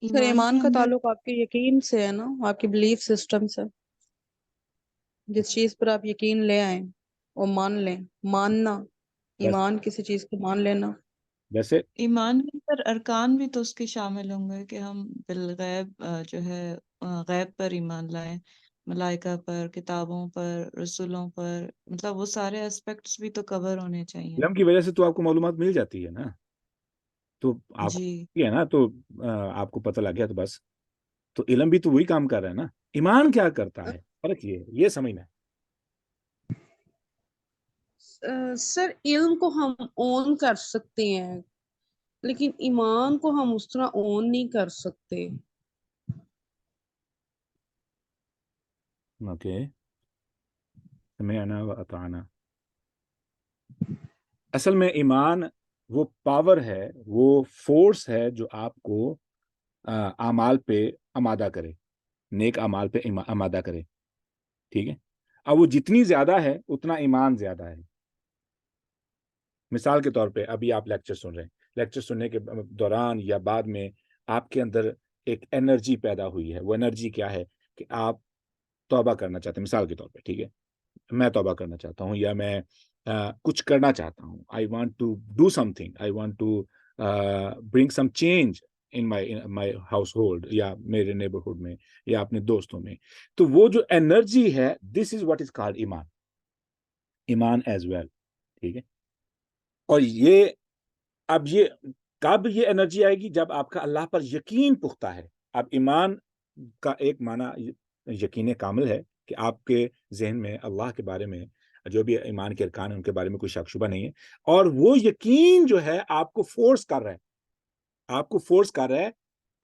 سر ایمان کا تعلق آپ کے یقین سے ہے نا، آپ کی بلیف سسٹم سے. جس چیز پر آپ یقین لے آئیں وہ مان لیں. ماننا، ایمان کسی چیز کو مان لینا. ویسے ایمان کے اندر ارکان بھی تو اس کے شامل ہوں گے کہ ہم بالغیب جو ہے غیب پر ایمان لائیں، ملائکہ پر، کتابوں پر، رسولوں پر، مطلب وہ سارے اسپیکٹس بھی تو کور ہونے چاہیے. علم کی وجہ سے تو آپ کو معلومات مل جاتی ہے نا، تو آپ جی ہے نا، تو آپ کو پتہ لگ گیا تو بس. تو علم بھی تو وہی کام کر رہا ہے نا. ایمان کیا کرتا ہے، فرق یہ سمجھنا ہے. سر علم کو ہم اون کر سکتے ہیں لیکن ایمان کو ہم اس طرح اون نہیں کر سکتے. اوکے، سمعنا و اطعنا. اصل میں ایمان وہ پاور ہے، وہ فورس ہے جو آپ کو اعمال پہ آمادہ کرے، نیک اعمال پہ آمادہ کرے، ٹھیک ہے. اب وہ جتنی زیادہ ہے اتنا ایمان زیادہ ہے. مثال کے طور پہ ابھی آپ لیکچر سن رہے ہیں، لیکچر سننے کے دوران یا بعد میں آپ کے اندر ایک انرجی پیدا ہوئی ہے. وہ انرجی کیا ہے کہ آپ توبہ کرنا چاہتے ہیں. مثال کے طور پہ، ٹھیک ہے، میں توبہ کرنا چاہتا ہوں یا میں کچھ کرنا چاہتا ہوں. I want to do something, I want to bring some change in my household یا میرے نیبرہڈ میں یا اپنے دوستوں میں. تو وہ جو انرجی ہے، دس از واٹ از کالڈ ایمان ایز ویل، ٹھیک ہے. اور یہ اب یہ کب یہ انرجی آئے گی؟ جب آپ کا اللہ پر یقین پختہ ہے. اب ایمان کا ایک معنی یقین کامل ہے کہ آپ کے ذہن میں اللہ کے بارے میں جو بھی ایمان کے ارکان ہیں ان کے بارے میں کوئی شک شبہ نہیں ہے، اور وہ یقین جو ہے آپ کو فورس کر رہا ہے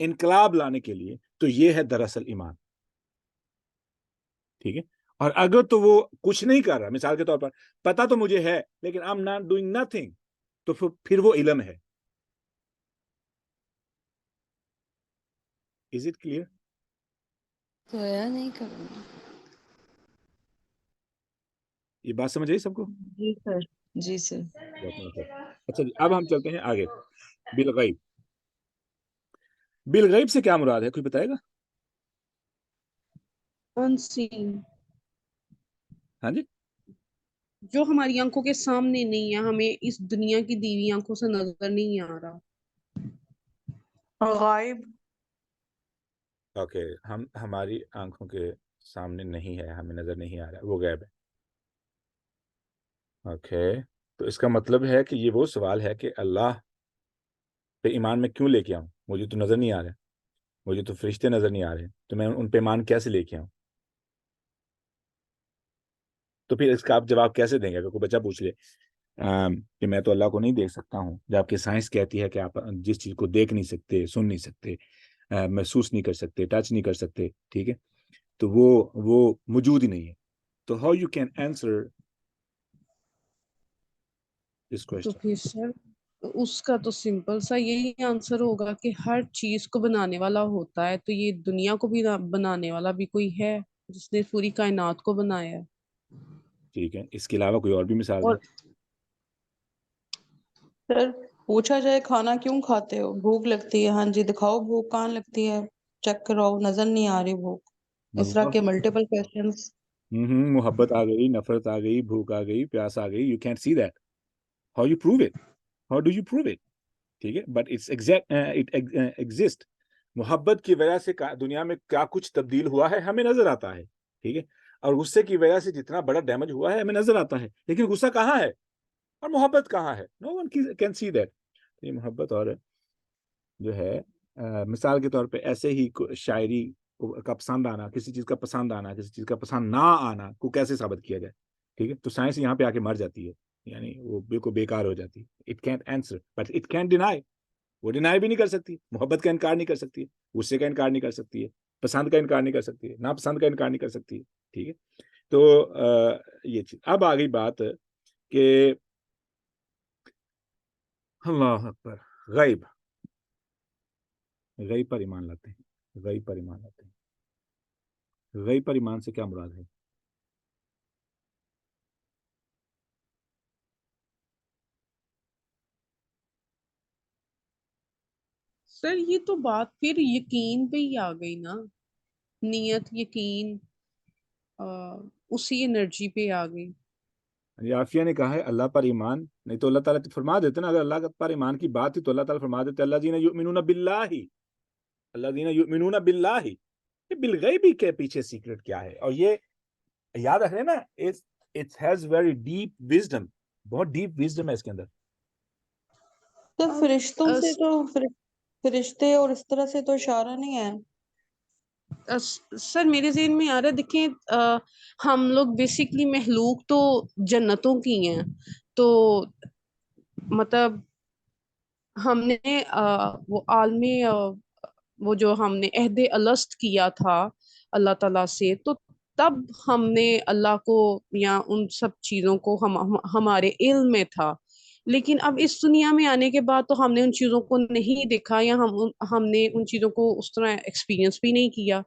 انقلاب لانے کے لیے. تو یہ ہے دراصل ایمان، ٹھیک ہے. اور اگر تو وہ کچھ نہیں کر رہا، مثال کے طور پر پتہ تو مجھے ہے لیکن I'm not doing nothing، تو پھر وہ علم ہے. Is it clear؟ نہیں کروں. یہ بات سمجھ آئی سب کو؟ جی سر، جی سر. اچھا جی، اب ہم چلتے ہیں آگے. بالغیب، بالغیب سے کیا مراد ہے؟ کوئی بتائے گا؟ unseen، ہاں جی، جو ہماری آنکھوں کے سامنے نہیں ہے، ہمیں اس دنیا کی دیوی آنکھوں سے نظر نہیں آ رہا. غائب. اوکے، ہماری آنکھوں کے سامنے نہیں ہے، ہمیں نظر نہیں آ رہا، وہ غیب ہے. اوکے، تو اس کا مطلب ہے کہ یہ وہ سوال ہے کہ اللہ پہ ایمان میں کیوں لے کے آؤں؟ مجھے تو نظر نہیں آ رہا، مجھے تو فرشتے نظر نہیں آ رہے، تو میں ان پہ ایمان کیسے لے کے آؤں؟ تو پھر اس کا آپ جواب کیسے دیں گے؟ اگر کوئی بچہ پوچھ لے کہ میں تو اللہ کو نہیں دیکھ سکتا ہوں، جبکہ سائنس کہتی ہے کہ آپ جس چیز کو دیکھ نہیں سکتے، سن نہیں سکتے، محسوس نہیں کر سکتے، ٹچ نہیں کر سکتے، ٹھیک ہے، تو وہ موجود ہی نہیں ہے. تو how you can answer this تو کوشچن؟ پھر سر اس کا تو سمپل سا یہی آنسر ہوگا کہ ہر چیز کو بنانے والا ہوتا ہے، تو یہ دنیا کو بھی بنانے والا بھی کوئی ہے جس نے پوری کائنات کو بنایا ہے. ٹھیک ہے, اس کے علاوہ کوئی اور بھی مثال اور ہے؟ سر پوچھا جائے کھانا کیوں کھاتے ہو, بھوک لگتی ہے, ہاں جی دکھاؤ بھوک کہاں لگتی ہے, چیک کراؤ, نظر نہیں آ رہی بھوک. اس طرح کے ملٹیپل کویشچنس. محبت آ گئی, نفرت آ گئی, بھوک آ گئی, پیاس آ گئی, you can't see that. How you prove it, how do you prove it? ٹھیک ہے, بٹ اٹس ایگزسٹ. محبت کی وجہ سے دنیا میں کیا کچھ تبدیل ہوا ہے ہمیں نظر آتا ہے, ٹھیک ہے, اور غصے کی وجہ سے جتنا بڑا ڈیمیج ہوا ہے ہمیں نظر آتا ہے, لیکن غصہ کہاں ہے اور محبت کہاں ہے؟ نو ون کین سی دیٹ. یہ محبت اور جو ہے مثال کے طور پہ ایسے ہی شاعری کا پسند آنا, کسی چیز کا پسند آنا, کسی چیز کا پسند نہ آنا کو کیسے ثابت کیا جائے؟ ٹھیک ہے, تو سائنس یہاں پہ آ کے مر جاتی ہے, یعنی وہ بالکل بیکار ہو جاتی ہے. It can't answer but it can't deny. وہ ڈینائی بھی نہیں کر سکتی, محبت کا انکار نہیں کر سکتی ہے, غصے کا انکار نہیں کر سکتی ہے, پسند کا انکار نہیں کر سکتی ہے, ناپسند کا انکار نہیں کر سکتی ہے. ٹھیک ہے, تو یہ چیز. اب آ گئی بات کہ اللہ اکبر, غیب پر ایمان لاتے ہیں, غیب پر ایمان لاتے ہیں. غیب پر ایمان سے کیا مراد ہے؟ سر یہ تو بات پھر یقین پہ ہی آ گئی نا, نیت, یقین, اسی انرجی پہ آ گئی. عافیہ نے کہا ہے اللہ پر ایمان, نہیں تو اللہ تعالیٰ فرما دیتے نا, اگر اللہ پر ایمان کی بات تھی تو اللہ تعالیٰ فرما دیتے الذین یؤمنون باللہ, الذین یؤمنون باللہ. یہ بالغیبی کے پیچھے سیکرٹ کیا ہے؟ اور یہ یاد رکھیں نا, it has very deep wisdom, بہت ڈیپ وزڈم ہے اس کے اندر. تو فرشتوں سے تو فرشتے اور اس طرح سے تو اشارہ نہیں ہے. سر میرے ذہن میں آ رہا ہے, دیکھیں ہم لوگ بیسکلی محلوق تو جنتوں کی ہیں, تو مطلب ہم نے وہ عالمی وہ جو ہم نے عہد الست کیا تھا اللہ تعالیٰ سے, تو تب ہم نے اللہ کو یا ان سب چیزوں کو ہمارے علم میں تھا. لیکن اب اس دنیا میں آنے کے بعد تو ہم نے ان چیزوں کو نہیں دیکھا, یا ہم نے ان چیزوں کو اس طرح ایکسپیرینس بھی نہیں کیا.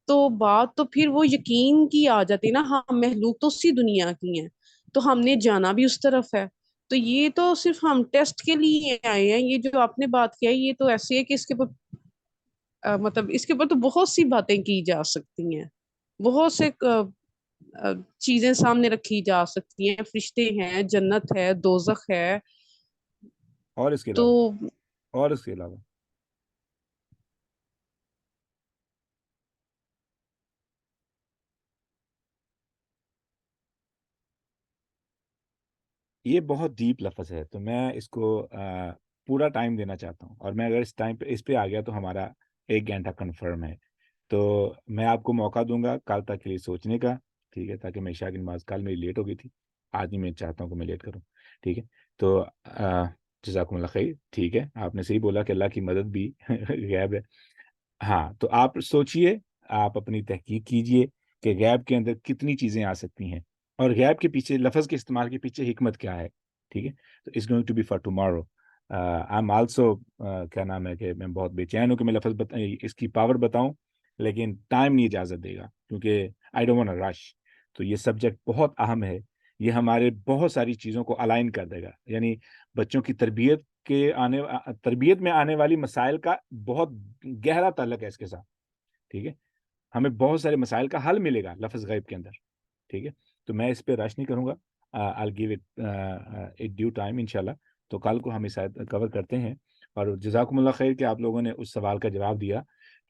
تو بات تو پھر وہ یقین کی آ جاتی نا, ہم محلوق تو اسی دنیا کی ہیں, تو ہم نے جانا بھی اس طرف ہے. تو یہ تو صرف ہم ٹیسٹ کے لیے آئے ہیں. یہ جو آپ نے بات کیا یہ تو ایسے ہے کہ اس کے اوپر مطلب اس کے اوپر تو بہت سی باتیں کی جا سکتی ہیں, بہت سے چیزیں سامنے رکھی جا سکتی ہیں, فرشتے ہیں, جنت ہے, دوزخ ہے. اور اس کے تو علاوہ یہ بہت ڈیپ لفظ ہے, تو میں اس کو پورا ٹائم دینا چاہتا ہوں, اور میں اگر اس پہ آ گیا تو ہمارا 1 گھنٹہ کنفرم ہے. تو میں آپ کو موقع دوں گا کل تک کے لیے سوچنے کا, ٹھیک ہے, تاکہ میں عشاء کی نماز, کل میری لیٹ ہو گئی تھی, آج نہیں میں چاہتا ہوں کہ میں لیٹ کروں. ٹھیک ہے, تو جزاکم اللہ خیر. ٹھیک ہے, آپ نے صحیح بولا کہ اللہ کی مدد بھی غیب ہے. ہاں, تو آپ سوچئے, آپ اپنی تحقیق کیجئے کہ غیب کے اندر کتنی چیزیں آ سکتی ہیں, اور غیب کے پیچھے, لفظ کے استعمال کے پیچھے حکمت کیا ہے. ٹھیک ہے, تو it's going to be for tomorrow. I am also کیا نام ہے کہ میں بہت بے چین ہوں کہ میں لفظ اس کی پاور بتاؤں, لیکن ٹائم نہیں اجازت دے گا, کیونکہ آئی ڈونٹ وانٹ ٹو رش. تو یہ سبجیکٹ بہت اہم ہے, یہ ہمارے بہت ساری چیزوں کو الائن کر دے گا, یعنی بچوں کی تربیت میں آنے والی مسائل کا بہت گہرا تعلق ہے اس کے ساتھ. ٹھیک ہے, ہمیں بہت سارے مسائل کا حل ملے گا لفظ غیب کے اندر. ٹھیک ہے, تو میں اس پہ رش نہیں کروں گا, I'll give it due time انشاءاللہ. تو کل کو ہم اس آیت کور کرتے ہیں. اور جزاکم اللہ خیر کہ آپ لوگوں نے اس سوال کا جواب دیا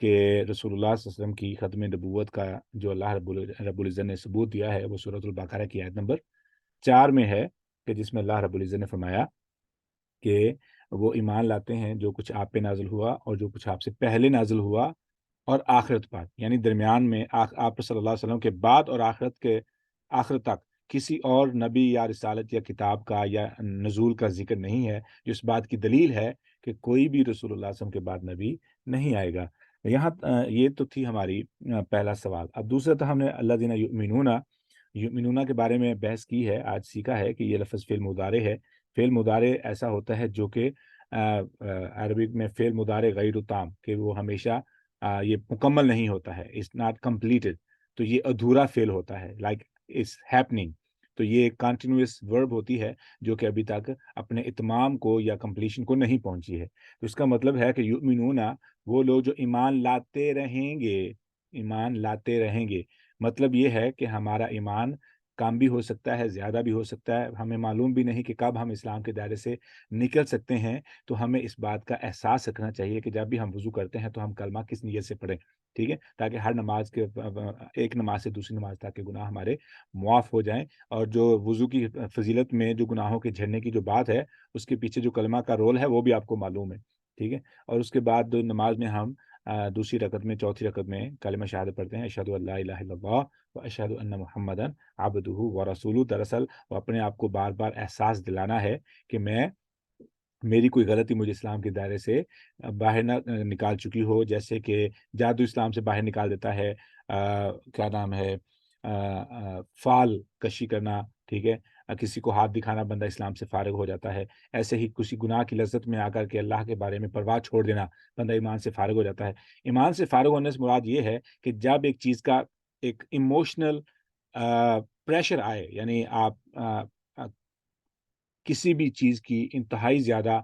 کہ رسول اللہ صلی اللہ علیہ وسلم کی ختم نبوت کا جو اللہ رب العزت نے ثبوت دیا ہے وہ سورۃ البقرہ کی آیت نمبر 4 میں ہے, کہ جس میں اللہ رب العزت نے فرمایا کہ وہ ایمان لاتے ہیں جو کچھ آپ پہ نازل ہوا اور جو کچھ آپ سے پہلے نازل ہوا, اور آخرت بعد, یعنی درمیان میں آپ صلی اللہ علیہ وسلم کے بعد اور آخرت تک کسی اور نبی یا رسالت یا کتاب کا یا نزول کا ذکر نہیں ہے, جو اس بات کی دلیل ہے کہ کوئی بھی رسول اللہ صلی اللہ علیہ وسلم کے بعد نبی نہیں آئے گا. یہاں یہ تو تھی ہماری پہلا سوال. اب دوسرا تھا, ہم نے الذین یؤمنون کے بارے میں بحث کی ہے, آج سیکھا ہے کہ یہ لفظ فعل مضارع ہے. فعل مضارع ایسا ہوتا ہے جو کہ عربک میں فعل مضارع غیر تام, کہ وہ ہمیشہ یہ مکمل نہیں ہوتا ہے, اٹس ناٹ کمپلیٹڈ, تو یہ ادھورا فعل ہوتا ہے, لائک اٹس ہیپننگ. تو یہ ایک کنٹینیوس ورب ہوتی ہے جو کہ ابھی تک اپنے اتمام کو یا کمپلیشن کو نہیں پہنچی ہے. تو اس کا مطلب ہے کہ یؤمنون وہ لوگ جو ایمان لاتے رہیں گے، ایمان لاتے رہیں گے. مطلب یہ ہے کہ ہمارا ایمان کم بھی ہو سکتا ہے، زیادہ بھی ہو سکتا ہے، ہمیں معلوم بھی نہیں کہ کب ہم اسلام کے دائرے سے نکل سکتے ہیں. تو ہمیں اس بات کا احساس رکھنا چاہیے کہ جب بھی ہم وضو کرتے ہیں تو ہم کلمہ کس نیت سے پڑھیں، ٹھیک ہے، تاکہ ہر نماز کے ایک نماز سے دوسری نماز تک کے گناہ ہمارے معاف ہو جائیں. اور جو وضو کی فضیلت میں جو گناہوں کے جھڑنے کی جو بات ہے، اس کے پیچھے جو کلمہ کا رول ہے وہ بھی آپ کو معلوم ہے، ٹھیک ہے. اور اس کے بعد نماز میں ہم دوسری رکعت میں، چوتھی رکعت میں کلمہ شہادت پڑھتے ہیں، اشہد ان لا الہ الا اللہ و اشہد ان محمدا عبدہ و رسولہ. دراصل وہ اپنے آپ کو بار بار احساس دلانا ہے کہ میری کوئی غلطی مجھے اسلام کے دائرے سے باہر نہ نکال چکی ہو، جیسے کہ جادو اسلام سے باہر نکال دیتا ہے، کیا نام ہے، فال کشی کرنا، ٹھیک ہے، کسی کو ہاتھ دکھانا، بندہ اسلام سے فارغ ہو جاتا ہے. ایسے ہی کسی گناہ کی لذت میں آ کر کے اللہ کے بارے میں پرواہ چھوڑ دینا، بندہ ایمان سے فارغ ہو جاتا ہے. ایمان سے فارغ ہونے سے مراد یہ ہے کہ جب ایک چیز کا ایک ایموشنل پریشر آئے، یعنی آپ کسی بھی چیز کی انتہائی زیادہ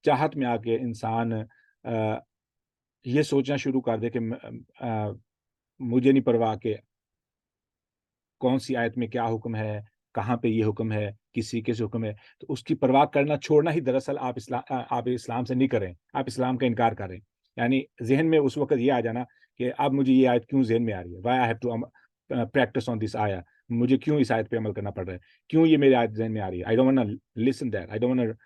چاہت میں آ کے انسان یہ سوچنا شروع کر دے کہ مجھے نہیں پرواہ کہ کون سی آیت میں کیا حکم ہے، کہاں پہ یہ حکم ہے، کس طریقے سے حکم ہے، تو اس کی پرواہ کرنا چھوڑنا ہی دراصل آپ اسلام سے نہیں کریں، آپ اسلام کا انکار کریں. یعنی ذہن میں اس وقت یہ آ جانا کہ اب مجھے یہ آیت کیوں ذہن میں آ رہی ہے، why I have to practice on this آیا، مجھے کیوں اس آیت پہ عمل کرنا پڑ رہا ہے، کیوں یہ میری آیت ذہن میں آ رہی ہے. I don't want to listen that, I don't want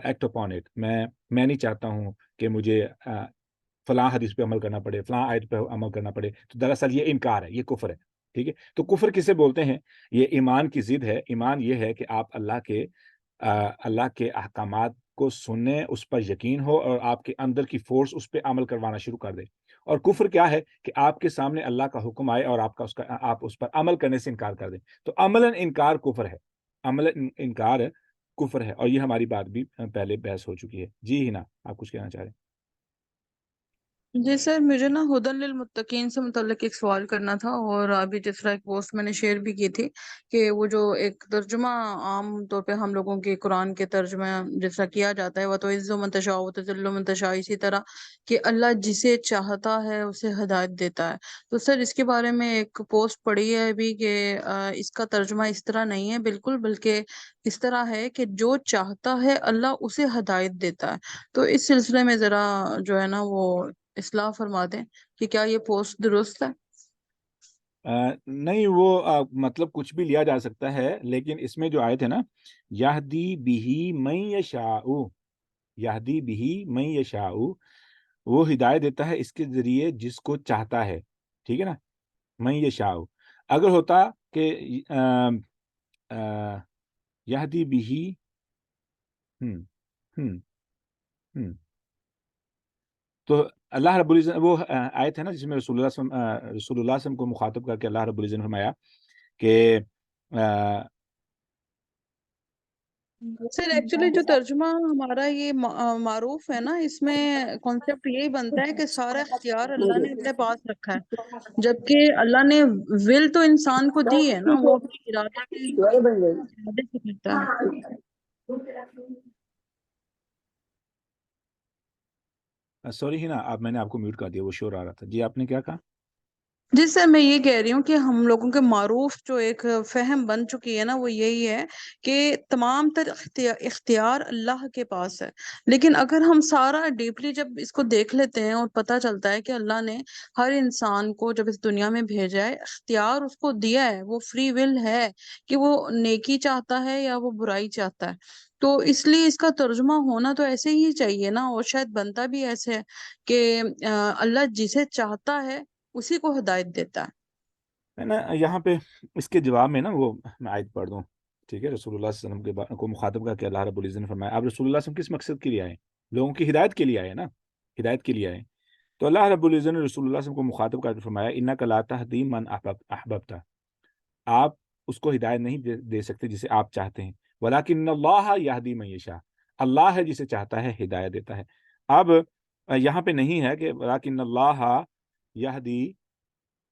act upon it. میں نہیں چاہتا ہوں کہ مجھے فلاں حدیث پہ عمل کرنا پڑے، فلاں آیت پہ عمل کرنا پڑے. تو دراصل یہ انکار ہے، یہ کفر ہے، ٹھیک ہے. تو کفر کسے بولتے ہیں؟ یہ ایمان کی ضد ہے. ایمان یہ ہے کہ آپ اللہ کے احکامات کو سنیں، اس پر یقین ہو اور آپ کے اندر کی فورس اس پہ عمل کروانا شروع کر دیں. اور کفر کیا ہے؟ کہ آپ کے سامنے اللہ کا حکم آئے اور آپ اس پر عمل کرنے سے انکار کر دیں. تو عملاً انکار کفر ہے، عملاً انکار کفر ہے. اور یہ ہماری بات بھی پہلے بحث ہو چکی ہے. جی ہنا، آپ کچھ کہنا چاہ رہے ہیں؟ جی سر، مجھے نا ہدن للمتقین سے متعلق ایک سوال کرنا تھا، اور ابھی جس طرح ایک پوسٹ میں نے شیئر بھی کی تھی کہ وہ جو ایک ترجمہ عام طور پہ ہم لوگوں کے قرآن کے ترجمہ جس طرح کیا جاتا ہے، وہ تو عز و منتشا و تذل و منتشا، اسی طرح کہ اللہ جسے چاہتا ہے اسے ہدایت دیتا ہے. تو سر اس کے بارے میں ایک پوسٹ پڑھی ہے ابھی کہ اس کا ترجمہ اس طرح نہیں ہے بالکل، بلکہ اس طرح ہے کہ جو چاہتا ہے اللہ اسے ہدایت دیتا ہے. تو اس سلسلے میں ذرا جو ہے نا وہ اصلاح فرما دیں کہ کیا یہ پوسٹ درست ہے؟ نہیں، وہ مطلب کچھ بھی لیا جا سکتا ہے، لیکن اس میں جو آیت ہے نا، یہدی بہی من یشاء، یہدی بہی من یشاء، وہ ہدایت دیتا ہے اس کے ذریعے جس کو چاہتا ہے، ٹھیک ہے نا. من یشاء اگر ہوتا کہ یہدی بہی تو اللہ رب العزت، وہ آیت ہے نا جس میں رسول اللہ صلی اللہ علیہ وسلم کو مخاطب کر کے اللہ رب العزت نے فرمایا کہ سر ایکچولی جو ترجمہ ہمارا یہ معروف ہے نا، اس میں کانسیپٹ یہی بنتا ہے کہ سارا اختیار اللہ نے اپنے پاس رکھا ہے، جبکہ اللہ نے ول تو انسان کو دی ہے نا، وہ اپنے ارادے سے کرتا ہے. سوری ہے نا، میں نے آپ کو میوٹ کر دیا، وہ شور آ رہا تھا. جی آپ نے کیا کہا؟ جی سر، میں یہ کہہ رہی ہوں کہ ہم لوگوں کے معروف جو ایک فہم بن چکی ہے نا، وہ یہی ہے کہ تمام تر اختیار اللہ کے پاس ہے. لیکن اگر ہم سارا ڈیپلی جب اس کو دیکھ لیتے ہیں اور پتہ چلتا ہے کہ اللہ نے ہر انسان کو جب اس دنیا میں بھیجا ہے، اختیار اس کو دیا ہے، وہ فری ول ہے کہ وہ نیکی چاہتا ہے یا وہ برائی چاہتا ہے. تو اس لیے اس کا ترجمہ ہونا تو ایسے ہی چاہیے نا، اور شاید بنتا بھی ایسے ہے کہ اللہ جسے چاہتا ہے اسی کو ہدایت دیتا ہے. میں نا یہاں پہ اس کے جواب میں نا وہ میں آیت پڑھ دوں، ٹھیک ہے. رسول اللہ صلی اللہ علیہ وسلم کو مخاطب کر کے اللہ رب العزت نے فرمایا، اب رسول اللہ صلی اللہ علیہ وسلم کس مقصد کے لیے آئے؟ لوگوں کی ہدایت کے لیے آئے نا، ہدایت کے لیے آئے. تو اللہ رب العزت نے رسول اللہ صلی اللہ علیہ وسلم کو مخاطب کر کے فرمایا، انک لا تہدی من احببت، آپ اس کو ہدایت نہیں دے سکتے جسے آپ چاہتے ہیں، ولکن اللہ یہدی من یشاء، اللہ ہے جسے چاہتا ہے ہدایت دیتا ہے. اب یہاں پہ نہیں ہے کہ ولکن اللہ یہدی